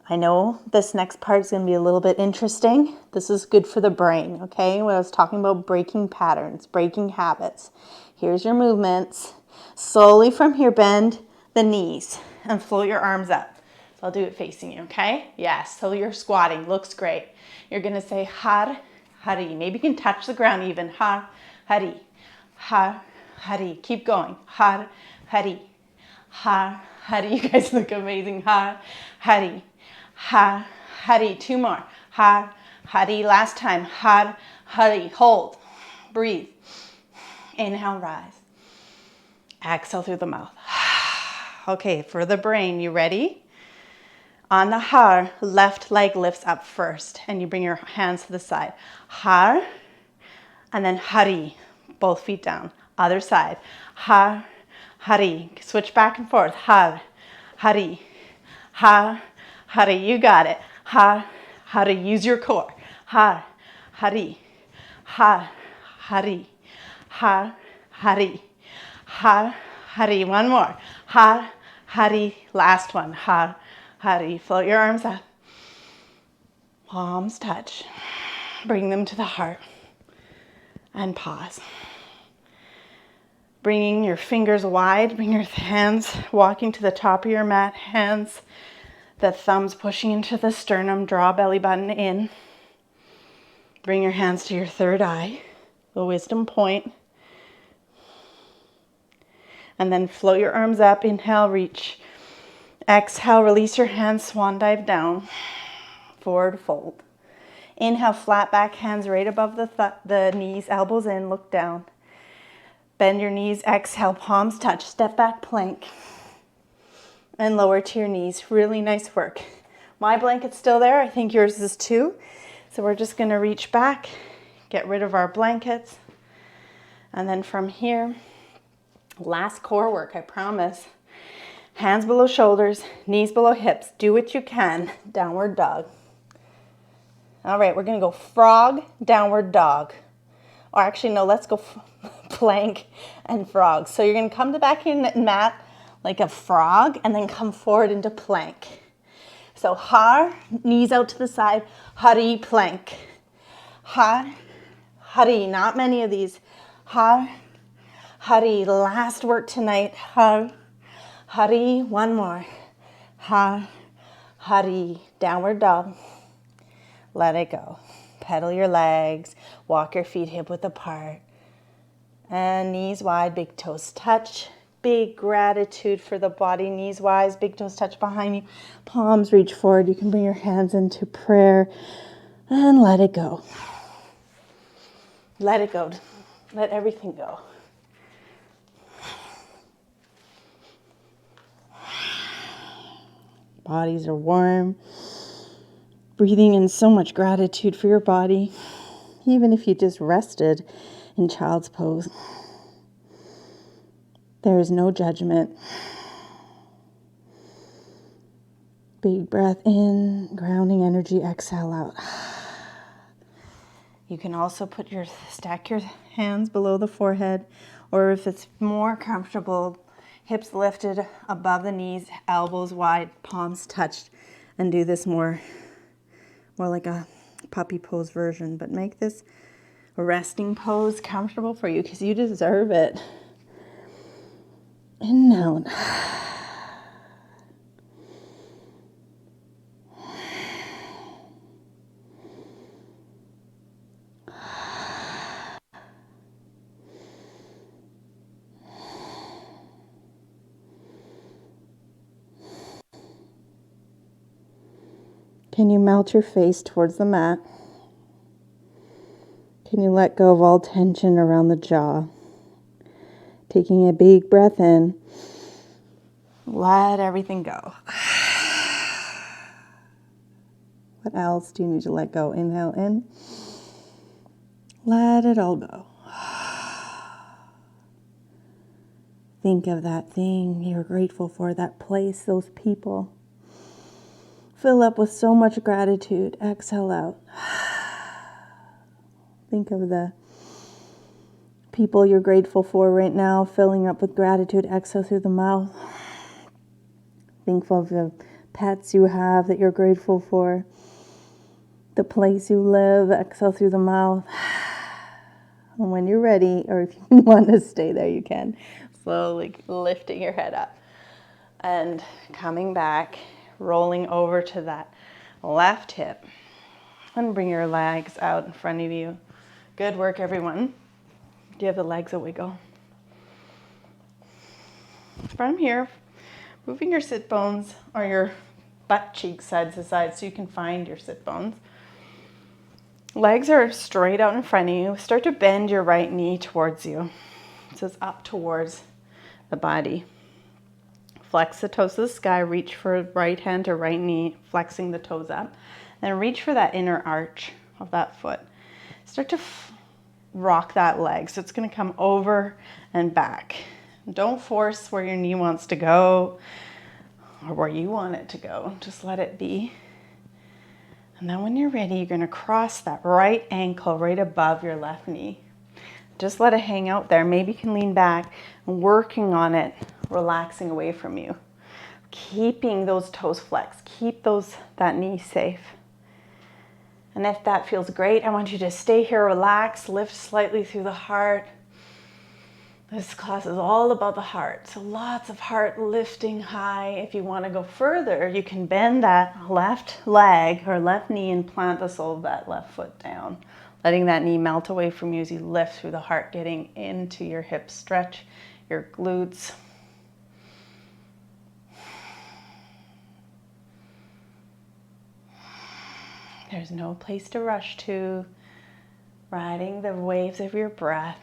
I know this next part is going to be a little bit interesting. This is good for the brain, okay? When I was talking about breaking patterns, breaking habits. Here's your movements. Slowly from here, bend the knees and float your arms up. So I'll do it facing you, okay? Yes, so you're squatting. Looks great. You're going to say har, hari. Maybe you can touch the ground even. Har, hari. Har, hari. Keep going. Har, hari. Har, hari. You guys look amazing. Har, hari. Har, hari. Two more. Har, hari. Last time. Har, hari. Hold. Breathe. Inhale, rise. Exhale through the mouth. Okay, for the brain, you ready? On the har, left leg lifts up first, and you bring your hands to the side. Har, and then hari, both feet down. Other side. Har, hari. Switch back and forth. Har, hari. Har, hari. You got it. Har, hari. Use your core. Har, hari. Har, hari. Har, hari. Har, hari. One more. Har, hari. Last one. Har, hari. Float your arms up. Palms touch. Bring them to the heart. And pause. Bringing your fingers wide. Bring your hands walking to the top of your mat. Hands, the thumbs pushing into the sternum. Draw belly button in. Bring your hands to your third eye. The wisdom point. And then float your arms up. Inhale, reach. Exhale, release your hands, swan dive down. Forward fold. Inhale, flat back, hands right above the knees, elbows in, look down. Bend your knees, exhale, palms touch, step back plank. And lower to your knees. Really nice work. My blanket's still there. I think yours is too. So we're just going to reach back, get rid of our blankets. And then from here, last core work, I promise. Hands below shoulders, knees below hips. Do what you can. Downward dog. All right, we're going to go frog, downward dog. Or actually, no, let's go plank and frog. So you're going to come to back in mat like a frog and then come forward into plank. So har, knees out to the side, hari, plank. Har, hari, not many of these. Har, hari, last work tonight. Har, hari, one more. Har, hari, downward dog. Let it go. Pedal your legs, walk your feet hip width apart. And knees wide, big toes touch. Big gratitude for the body, knees wide, big toes touch behind you. Palms reach forward. You can bring your hands into prayer and let it go. Let it go. Let everything go. Bodies are warm. Breathing in so much gratitude for your body, even if you just rested in child's pose. There is no judgment. Big breath in, grounding energy, exhale out. You can also stack your hands below the forehead, or if it's more comfortable, hips lifted above the knees, elbows wide, palms touched, and do this more like a puppy pose version, but make this a resting pose comfortable for you because you deserve it. And now. Can you melt your face towards the mat? Can you let go of all tension around the jaw? Taking a big breath in. Let everything go. What else do you need to let go? Inhale in. Let it all go. Think of that thing you're grateful for, that place, those people. Fill up with so much gratitude. Exhale out. Think of the people you're grateful for right now, filling up with gratitude. Exhale through the mouth. Think of the pets you have that you're grateful for, the place you live. Exhale through the mouth. And when you're ready, or if you want to stay there, you can. Slowly lifting your head up and coming back, rolling over to that left hip. And bring your legs out in front of you. Good work, everyone. Give the legs a wiggle. From here, moving your sit bones or your butt cheeks side to side so you can find your sit bones. Legs are straight out in front of you. Start to bend your right knee towards you. So it's up towards the body. Flex the toes to the sky. Reach for right hand to right knee, flexing the toes up. Then reach for that inner arch of that foot. Start to rock that leg. So it's going to come over and back. Don't force where your knee wants to go or where you want it to go. Just let it be. And then when you're ready, you're going to cross that right ankle right above your left knee. Just let it hang out there. Maybe you can lean back and working on it, relaxing away from you. Keeping those toes flexed. Keep that knee safe. And if that feels great, I want you to stay here, relax, lift slightly through the heart. This class is all about the heart. So lots of heart lifting high. If you want to go further, you can bend that left leg or left knee and plant the sole of that left foot down. Letting that knee melt away from you as you lift through the heart, getting into your hips. Stretch your glutes. There's no place to rush to. Riding the waves of your breath.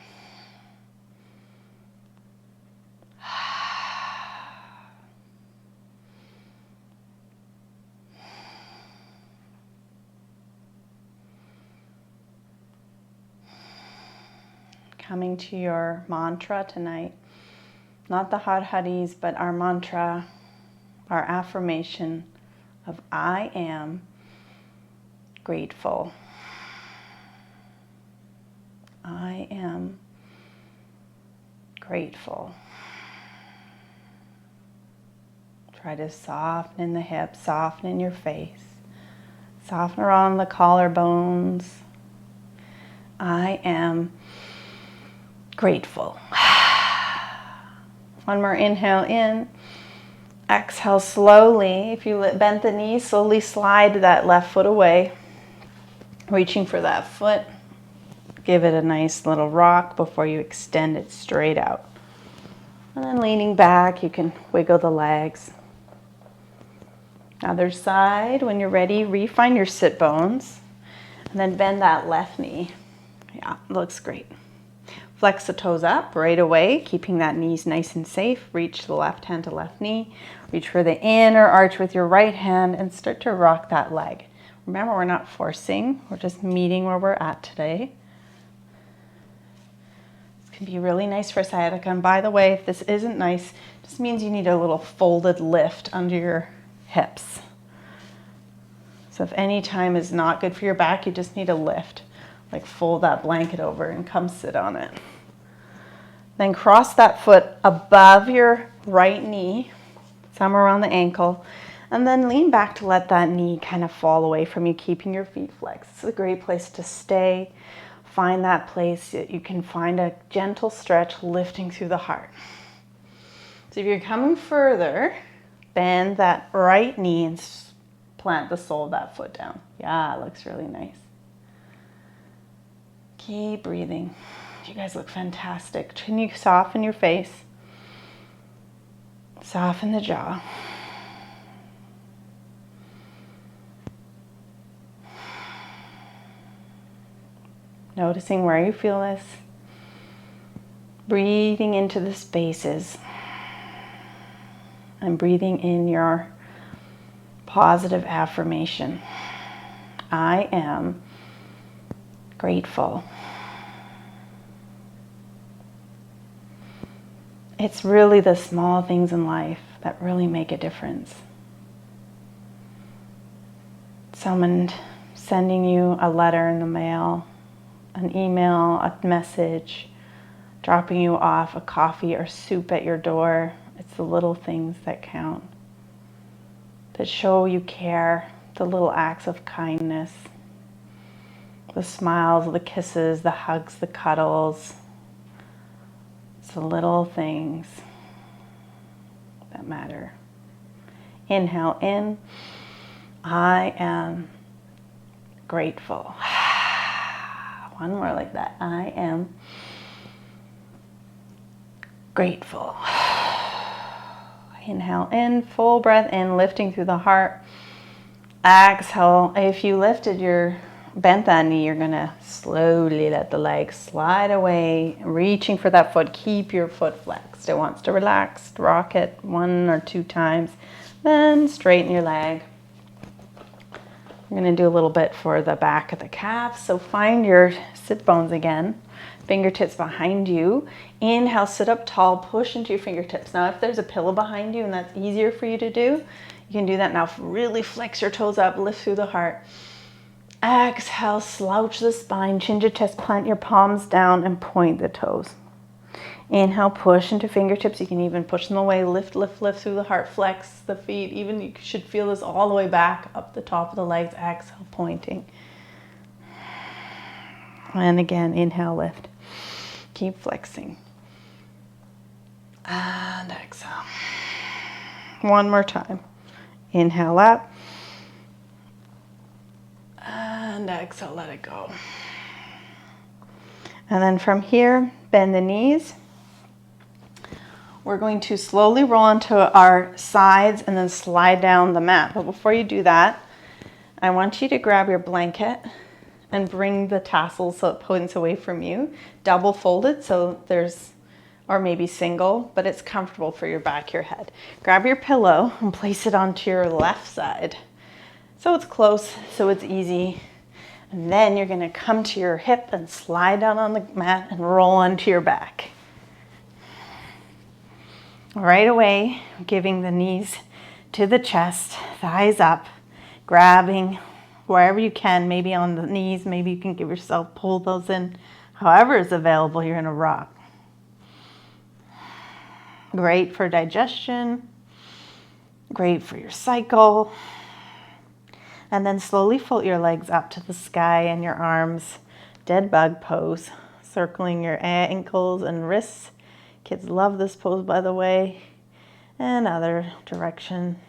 Coming to your mantra tonight. Not the hot huddies, but our mantra, our affirmation of I am grateful. I am grateful. Try to soften in the hips, soften in your face, soften around the collarbones. I am grateful. One more inhale in. Exhale slowly. If you bend the knees, slowly slide that left foot away. Reaching for that foot. Give it a nice little rock before you extend it straight out. And then leaning back, you can wiggle the legs. Other side, when you're ready, refine your sit bones. And then bend that left knee. Yeah, looks great. Flex the toes up right away, keeping that knees nice and safe. Reach the left hand to left knee. Reach for the inner arch with your right hand and start to rock that leg. Remember, we're not forcing. We're just meeting where we're at today. This can be really nice for sciatica. And by the way, if this isn't nice, it just means you need a little folded lift under your hips. So if any time is not good for your back, you just need a lift. Like fold that blanket over and come sit on it. Then cross that foot above your right knee, somewhere around the ankle, and then lean back to let that knee kind of fall away from you, keeping your feet flexed. It's a great place to stay. Find that place that you can find a gentle stretch lifting through the heart. So if you're coming further, bend that right knee and plant the sole of that foot down. Yeah, it looks really nice. Keep breathing. You guys look fantastic. Can you soften your face? Soften the jaw. Noticing where you feel this. Breathing into the spaces. And breathing in your positive affirmation. I am grateful. It's really the small things in life that really make a difference. Someone sending you a letter in the mail, an email, a message, dropping you off a coffee or soup at your door. It's the little things that count. that show you care, the little acts of kindness, the smiles, the kisses, the hugs, the cuddles. It's the little things that matter. Inhale in. I am grateful. One more like that. I am grateful. Inhale in, full breath in, lifting through the heart. Exhale. If you bent that knee, you're gonna slowly let the leg slide away, reaching for that foot. Keep your foot flexed. It wants to relax. Rock it 1 or 2 times. Then straighten your leg. We're gonna do a little bit for the back of the calf. So find your sit bones again. Fingertips behind you. Inhale, sit up tall, push into your fingertips. Now, if there's a pillow behind you and that's easier for you to do, you can do that now. Really flex your toes up, lift through the heart. Exhale, slouch the spine, chin your chest, plant your palms down and point the toes. Inhale, push into fingertips. You can even push them away, lift, lift, lift through the heart, flex the feet. Even you should feel this all the way back up the top of the legs. Exhale, pointing. And again, inhale, lift. Keep flexing. And exhale. One more time. Inhale up. And exhale, let it go. And then from here, bend the knees. We're going to slowly roll onto our sides and then slide down the mat. But before you do that, I want you to grab your blanket and bring the tassels so it points away from you. Double folded, so or maybe single, but it's comfortable for your back, your head. Grab your pillow and place it onto your left side. So it's close, so it's easy. And then you're gonna come to your hip and slide down on the mat and roll onto your back. Right away, giving the knees to the chest, thighs up, grabbing wherever you can, maybe on the knees, maybe you can give yourself, pull those in, however is available, you're gonna rock. Great for digestion, great for your cycle. And then slowly float your legs up to the sky and your arms, dead bug pose, circling your ankles and wrists. Kids love this pose, by the way, and other direction.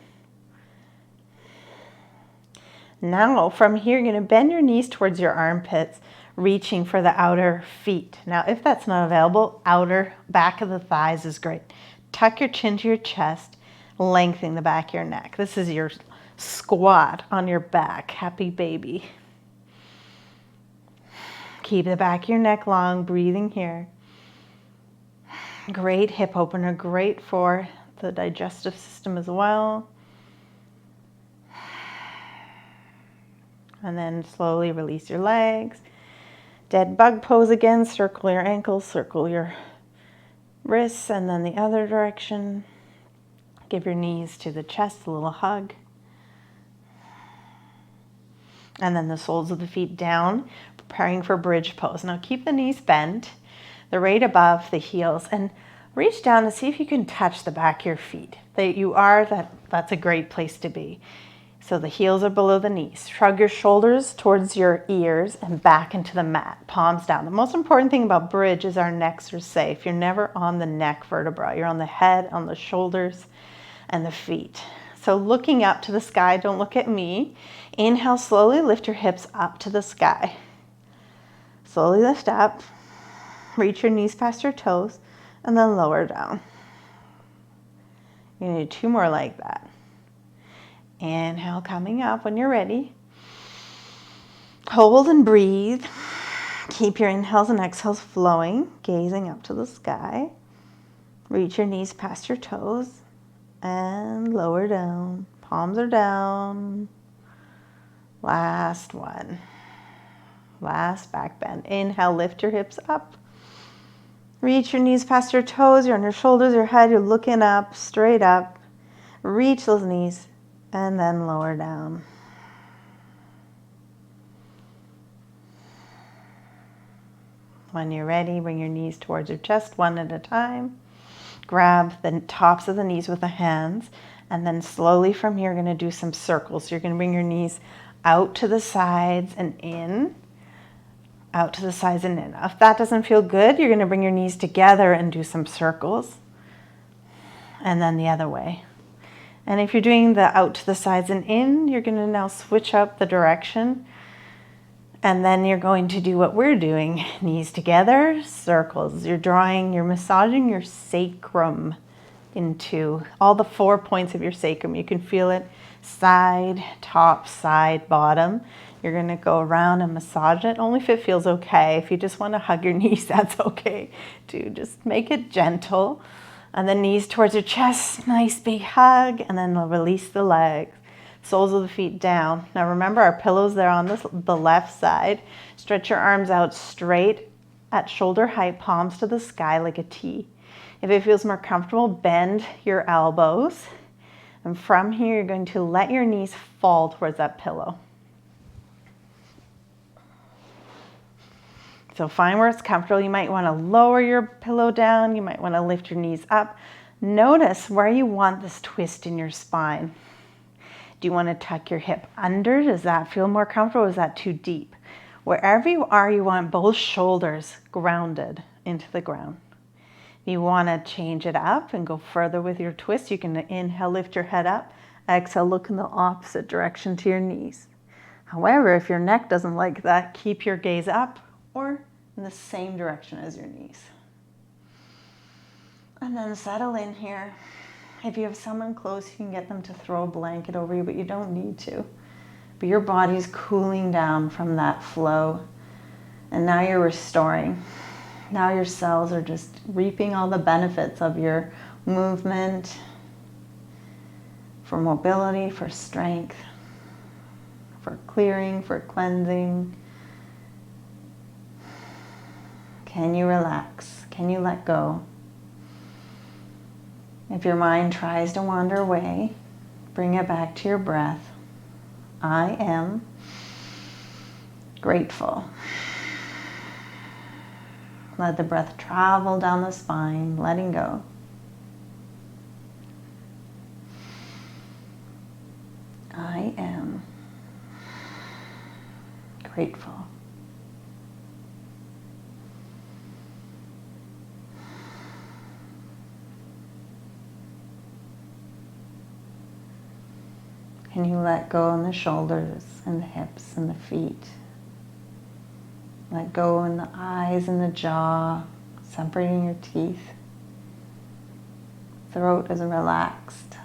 Now from here, you're gonna bend your knees towards your armpits, reaching for the outer feet. Now, if that's not available, outer back of the thighs is great. Tuck your chin to your chest, lengthening the back of your neck. This is your squat on your back. Happy baby. Keep the back of your neck long, breathing here. Great hip opener, great for the digestive system as well. And then slowly release your legs. Dead bug pose again. Circle your ankles, circle your wrists, and then the other direction. Give your knees to the chest, a little hug. And then the soles of the feet down, preparing for bridge pose. Now keep the knees bent. They're right above the heels, and reach down and see if you can touch the back of your feet. That's a great place to be. So the heels are below the knees. Shrug your shoulders towards your ears and back into the mat, palms down. The most important thing about bridge is our necks are safe. You're never on the neck vertebra. You're on the head, on the shoulders, and the feet. So looking up to the sky, don't look at me. Inhale, slowly lift your hips up to the sky. Slowly lift up, reach your knees past your toes, and then lower down. You're gonna do 2 more like that. Inhale, coming up when you're ready. Hold and breathe. Keep your inhales and exhales flowing, gazing up to the sky. Reach your knees past your toes and lower down. Palms are down. Last one. Last back bend. Inhale, lift your hips up. Reach your knees past your toes. You're on your shoulders, your head. You're looking up, straight up. Reach those knees and then lower down. When you're ready, bring your knees towards your chest, one at a time. grab the tops of the knees with the hands, and then slowly from here, you're going to do some circles. So you're going to bring your knees out to the sides and in, out to the sides and in. If that doesn't feel good, you're going to bring your knees together and do some circles, and then the other way. And if you're doing the out to the sides and in, you're going to now switch up the direction. And then you're going to do what we're doing. Knees together, circles. You're massaging your sacrum into all the 4 points of your sacrum. You can feel it side, top, side, bottom. You're going to go around and massage it, only if it feels okay. If you just want to hug your knees, that's okay too. Just make it gentle. And then knees towards your chest, nice big hug, and then release the legs. Soles of the feet down. Now remember, our pillows there on the left side. Stretch your arms out straight at shoulder height, palms to the sky like a T. If it feels more comfortable, bend your elbows. And from here, you're going to let your knees fall towards that pillow. So find where it's comfortable. You might want to lower your pillow down. You might want to lift your knees up. Notice where you want this twist in your spine. Do you want to tuck your hip under? Does that feel more comfortable or is that too deep? Wherever you are, you want both shoulders grounded into the ground. If you want to change it up and go further with your twist, you can inhale, lift your head up. Exhale, look in the opposite direction to your knees. However, if your neck doesn't like that, keep your gaze up or in the same direction as your knees. And then settle in here. If you have someone close, you can get them to throw a blanket over you, but you don't need to. But your body's cooling down from that flow. And now you're restoring. Now your cells are just reaping all the benefits of your movement, for mobility, for strength, for clearing, for cleansing. Can you relax? Can you let go? If your mind tries to wander away, bring it back to your breath. I am grateful. Let the breath travel down the spine, letting go. I am grateful. Can you let go on the shoulders and the hips and the feet? Let go in the eyes and the jaw, separating your teeth. Throat is relaxed.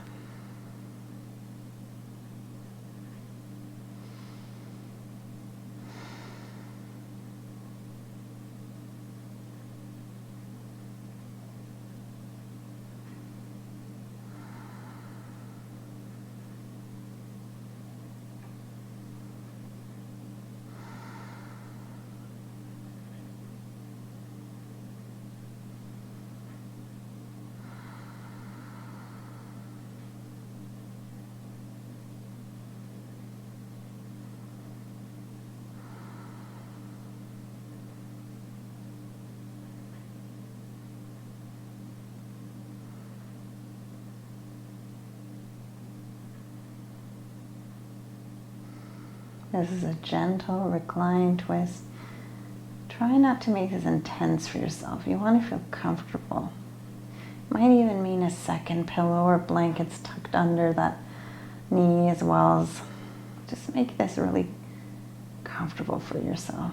This is a gentle recline twist. Try not to make this intense for yourself. You want to feel comfortable. Might even mean a second pillow or blankets tucked under that knee as well as just make this really comfortable for yourself.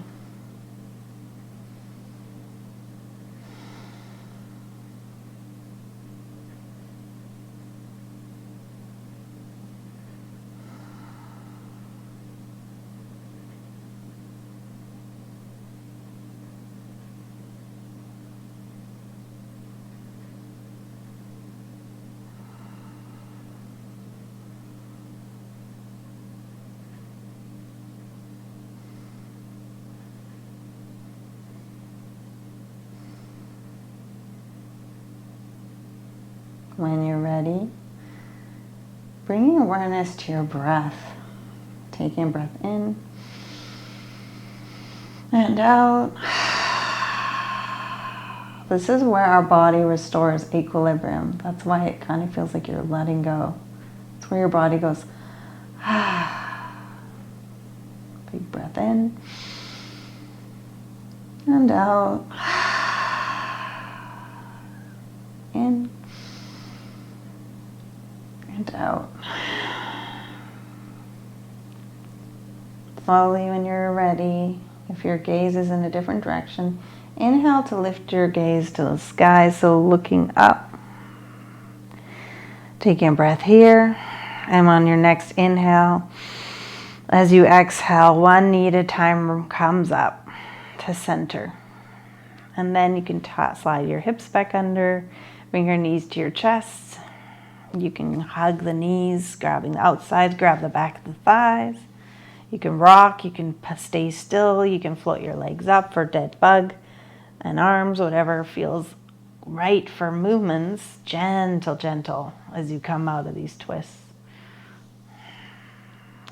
When you're ready, bringing awareness to your breath. Taking a breath in and out. This is where our body restores equilibrium. That's why it kind of feels like you're letting go. It's where your body goes, big breath in and out. In and out. Slowly, when you're ready, if your gaze is in a different direction, inhale to lift your gaze to the sky, so looking up. Taking a breath here, and on your next inhale, as you exhale, one knee at a time comes up to center. And then you can slide your hips back under, bring your knees to your chest. You can hug the knees, grabbing the outsides, grab the back of the thighs. You can rock, you can stay still, you can float your legs up for dead bug and arms, whatever feels right for movements. Gentle, gentle as you come out of these twists.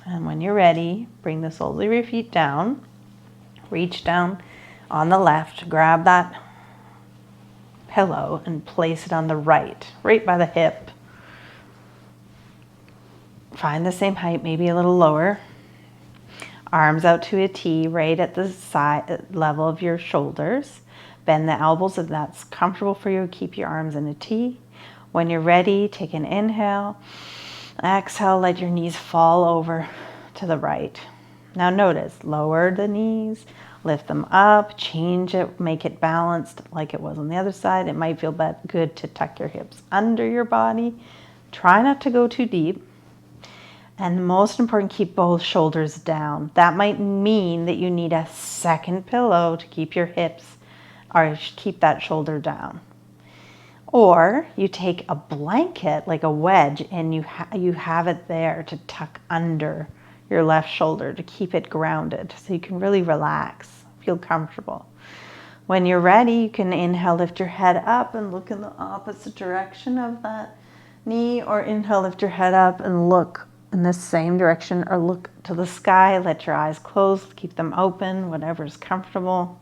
And when you're ready, bring the soles of your feet down. Reach down on the left, grab that pillow and place it on the right by the hip. Find the same height, maybe a little lower. Arms out to a T right at the side level of your shoulders. Bend the elbows if that's comfortable for you. Keep your arms in a T. When you're ready, take an inhale. Exhale, let your knees fall over to the right. Now notice, lower the knees, lift them up, change it, make it balanced like it was on the other side. It might feel good to tuck your hips under your body. Try not to go too deep. And most important, keep both shoulders down. That might mean that you need a second pillow to keep your hips or keep that shoulder down. Or you take a blanket, like a wedge, and you have it there to tuck under your left shoulder to keep it grounded so you can really relax, feel comfortable. When you're ready, you can inhale, lift your head up and look in the opposite direction of that knee, or inhale, lift your head up and look in the same direction, or look to the sky. Let your eyes close, keep them open, whatever's comfortable.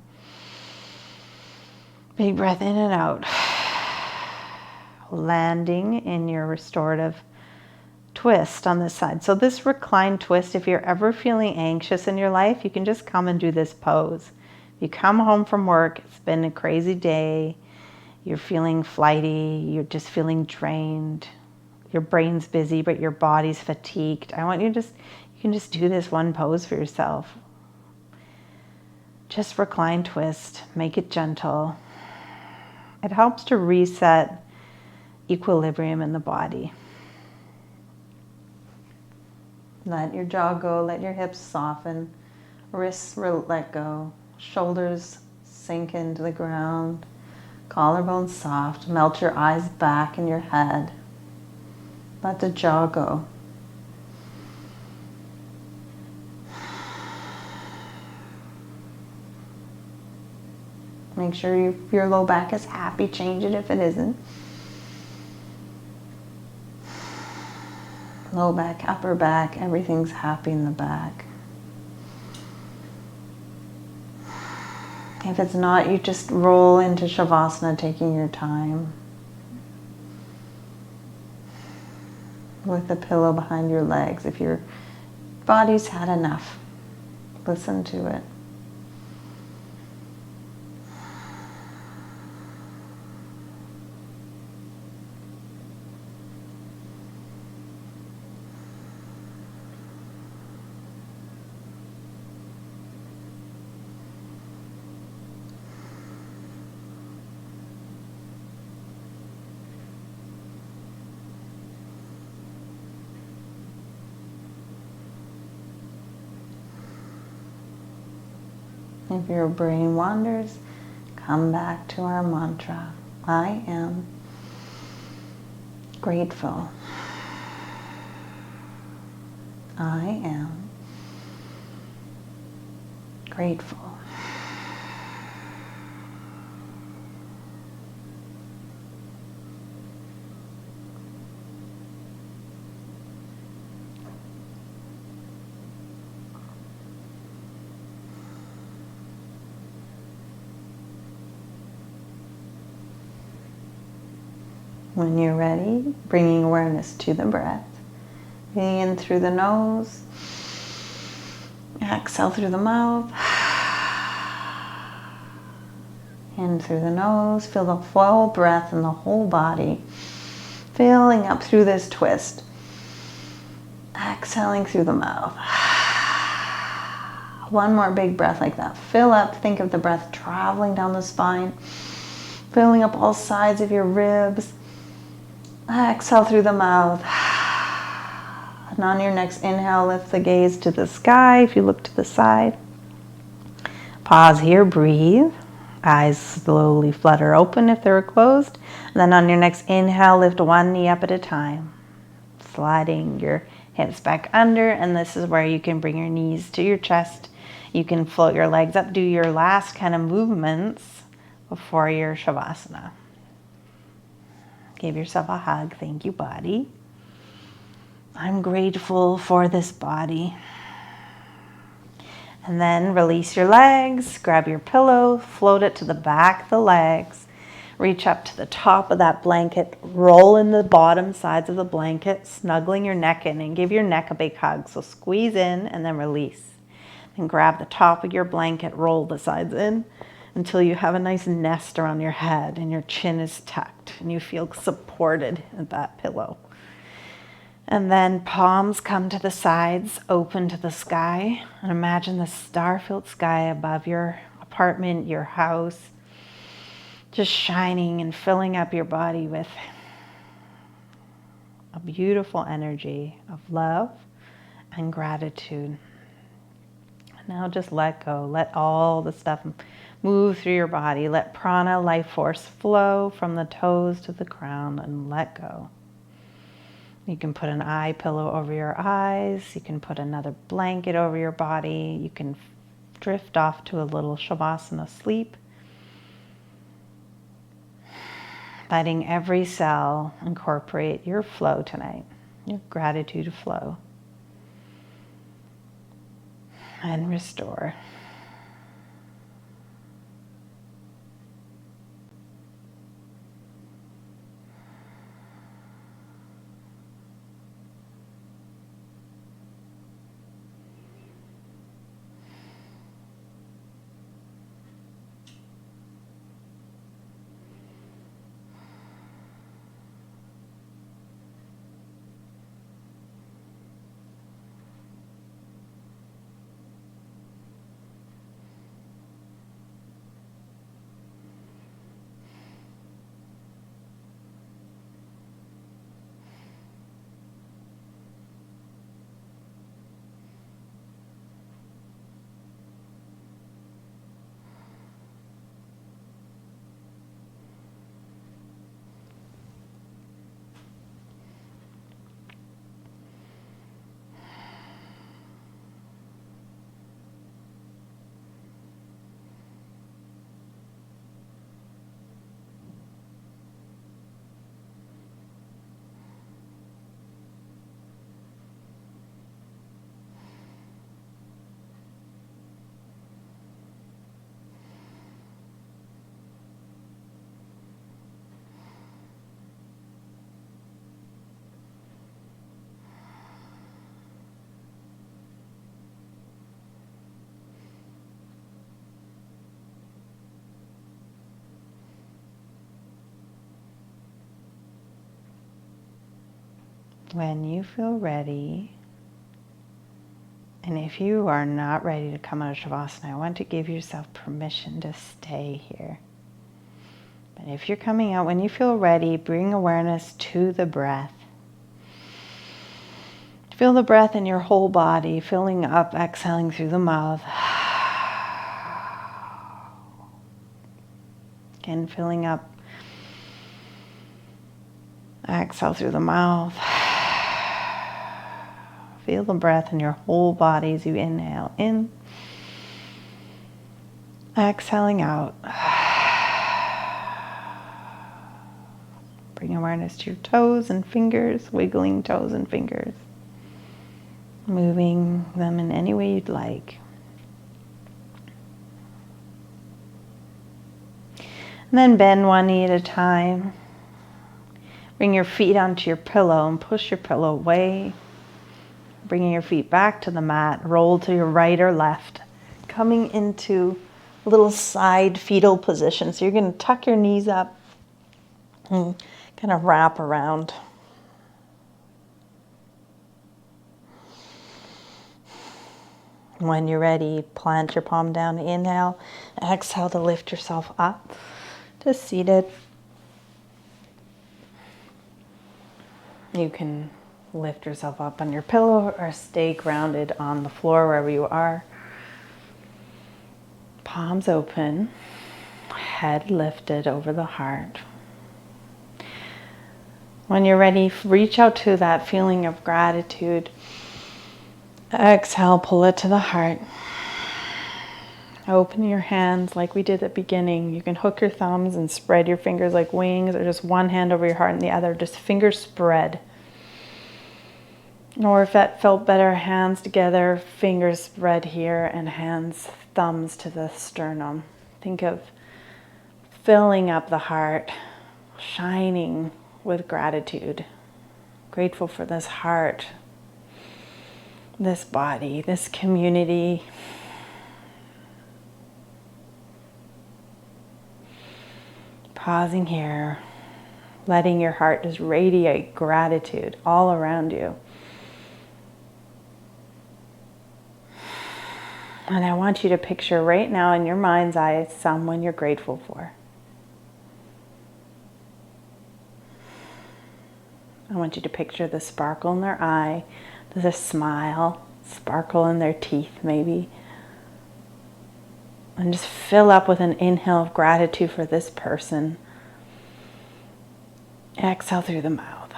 Big breath in and out. Landing in your restorative twist on this side. So this reclined twist, if you're ever feeling anxious in your life, you can just come and do this pose. You come home from work, it's been a crazy day, you're feeling flighty, you're just feeling drained, your brain's busy, but your body's fatigued. I want you you can just do this one pose for yourself. Just recline, twist, make it gentle. It helps to reset equilibrium in the body. Let your jaw go, let your hips soften, wrists let go, shoulders sink into the ground, collarbones soft, melt your eyes back in your head. Let the jaw go. Make sure your low back is happy, change it if it isn't. Low back, upper back, everything's happy in the back. If it's not, you just roll into Shavasana, taking your time. With the pillow behind your legs. If your body's had enough, listen to it. If your brain wanders, come back to our mantra. I am grateful. I am grateful. When you're ready, bringing awareness to the breath. In through the nose. Exhale through the mouth. In through the nose. Feel the full breath in the whole body. Filling up through this twist. Exhaling through the mouth. One more big breath like that. Fill up. Think of the breath traveling down the spine. Filling up all sides of your ribs. Exhale through the mouth. And on your next inhale, lift the gaze to the sky if you look to the side. Pause here, breathe. Eyes slowly flutter open if they're closed. And then on your next inhale, lift one knee up at a time. Sliding your hips back under, and this is where you can bring your knees to your chest. You can float your legs up, do your last kind of movements before your Shavasana. Give yourself a hug. Thank you, body. I'm grateful for this body. And then release your legs, grab your pillow, float it to the back of the legs, reach up to the top of that blanket, roll in the bottom sides of the blanket, snuggling your neck in, and give your neck a big hug. So squeeze in and then release. And grab the top of your blanket, roll the sides in until you have a nice nest around your head and your chin is tucked and you feel supported at that pillow. And then palms come to the sides, open to the sky, and imagine the star-filled sky above your apartment, your house, just shining and filling up your body with a beautiful energy of love and gratitude. And now just let go. Let all the stuff move through your body. Let prana, life force, flow from the toes to the crown and let go. You can put an eye pillow over your eyes. You can put another blanket over your body. You can drift off to a little Shavasana sleep. Letting every cell incorporate your flow tonight, your gratitude flow. And restore. When you feel ready, and if you are not ready to come out of Shavasana, I want to give yourself permission to stay here. But if you're coming out, when you feel ready, bring awareness to the breath. Feel the breath in your whole body, filling up, exhaling through the mouth. Again, filling up, exhale through the mouth. Feel the breath in your whole body as you inhale in, exhaling out. Bring awareness to your toes and fingers, wiggling toes and fingers, moving them in any way you'd like. And then bend one knee at a time. Bring your feet onto your pillow and push your pillow away. Bringing your feet back to the mat. Roll to your right or left. Coming into a little side fetal position. So you're going to tuck your knees up and kind of wrap around. When you're ready, plant your palm down. Inhale. Exhale to lift yourself up to seated. You can lift yourself up on your pillow or stay grounded on the floor wherever you are. Palms open, head lifted over the heart. When you're ready, reach out to that feeling of gratitude. Exhale, pull it to the heart. Open your hands like we did at the beginning. You can hook your thumbs and spread your fingers like wings, or just one hand over your heart and the other, just fingers spread. Or if that felt better, hands together, fingers spread here, and hands, thumbs to the sternum. Think of filling up the heart, shining with gratitude. Grateful for this heart, this body, this community. Pausing here, letting your heart just radiate gratitude all around you. And I want you to picture right now in your mind's eye someone you're grateful for. I want you to picture the sparkle in their eye, the smile, sparkle in their teeth maybe. And just fill up with an inhale of gratitude for this person. Exhale through the mouth.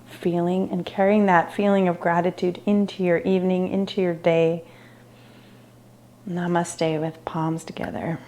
Feeling and carrying that feeling of gratitude into your evening, into your day. Namaste with palms together.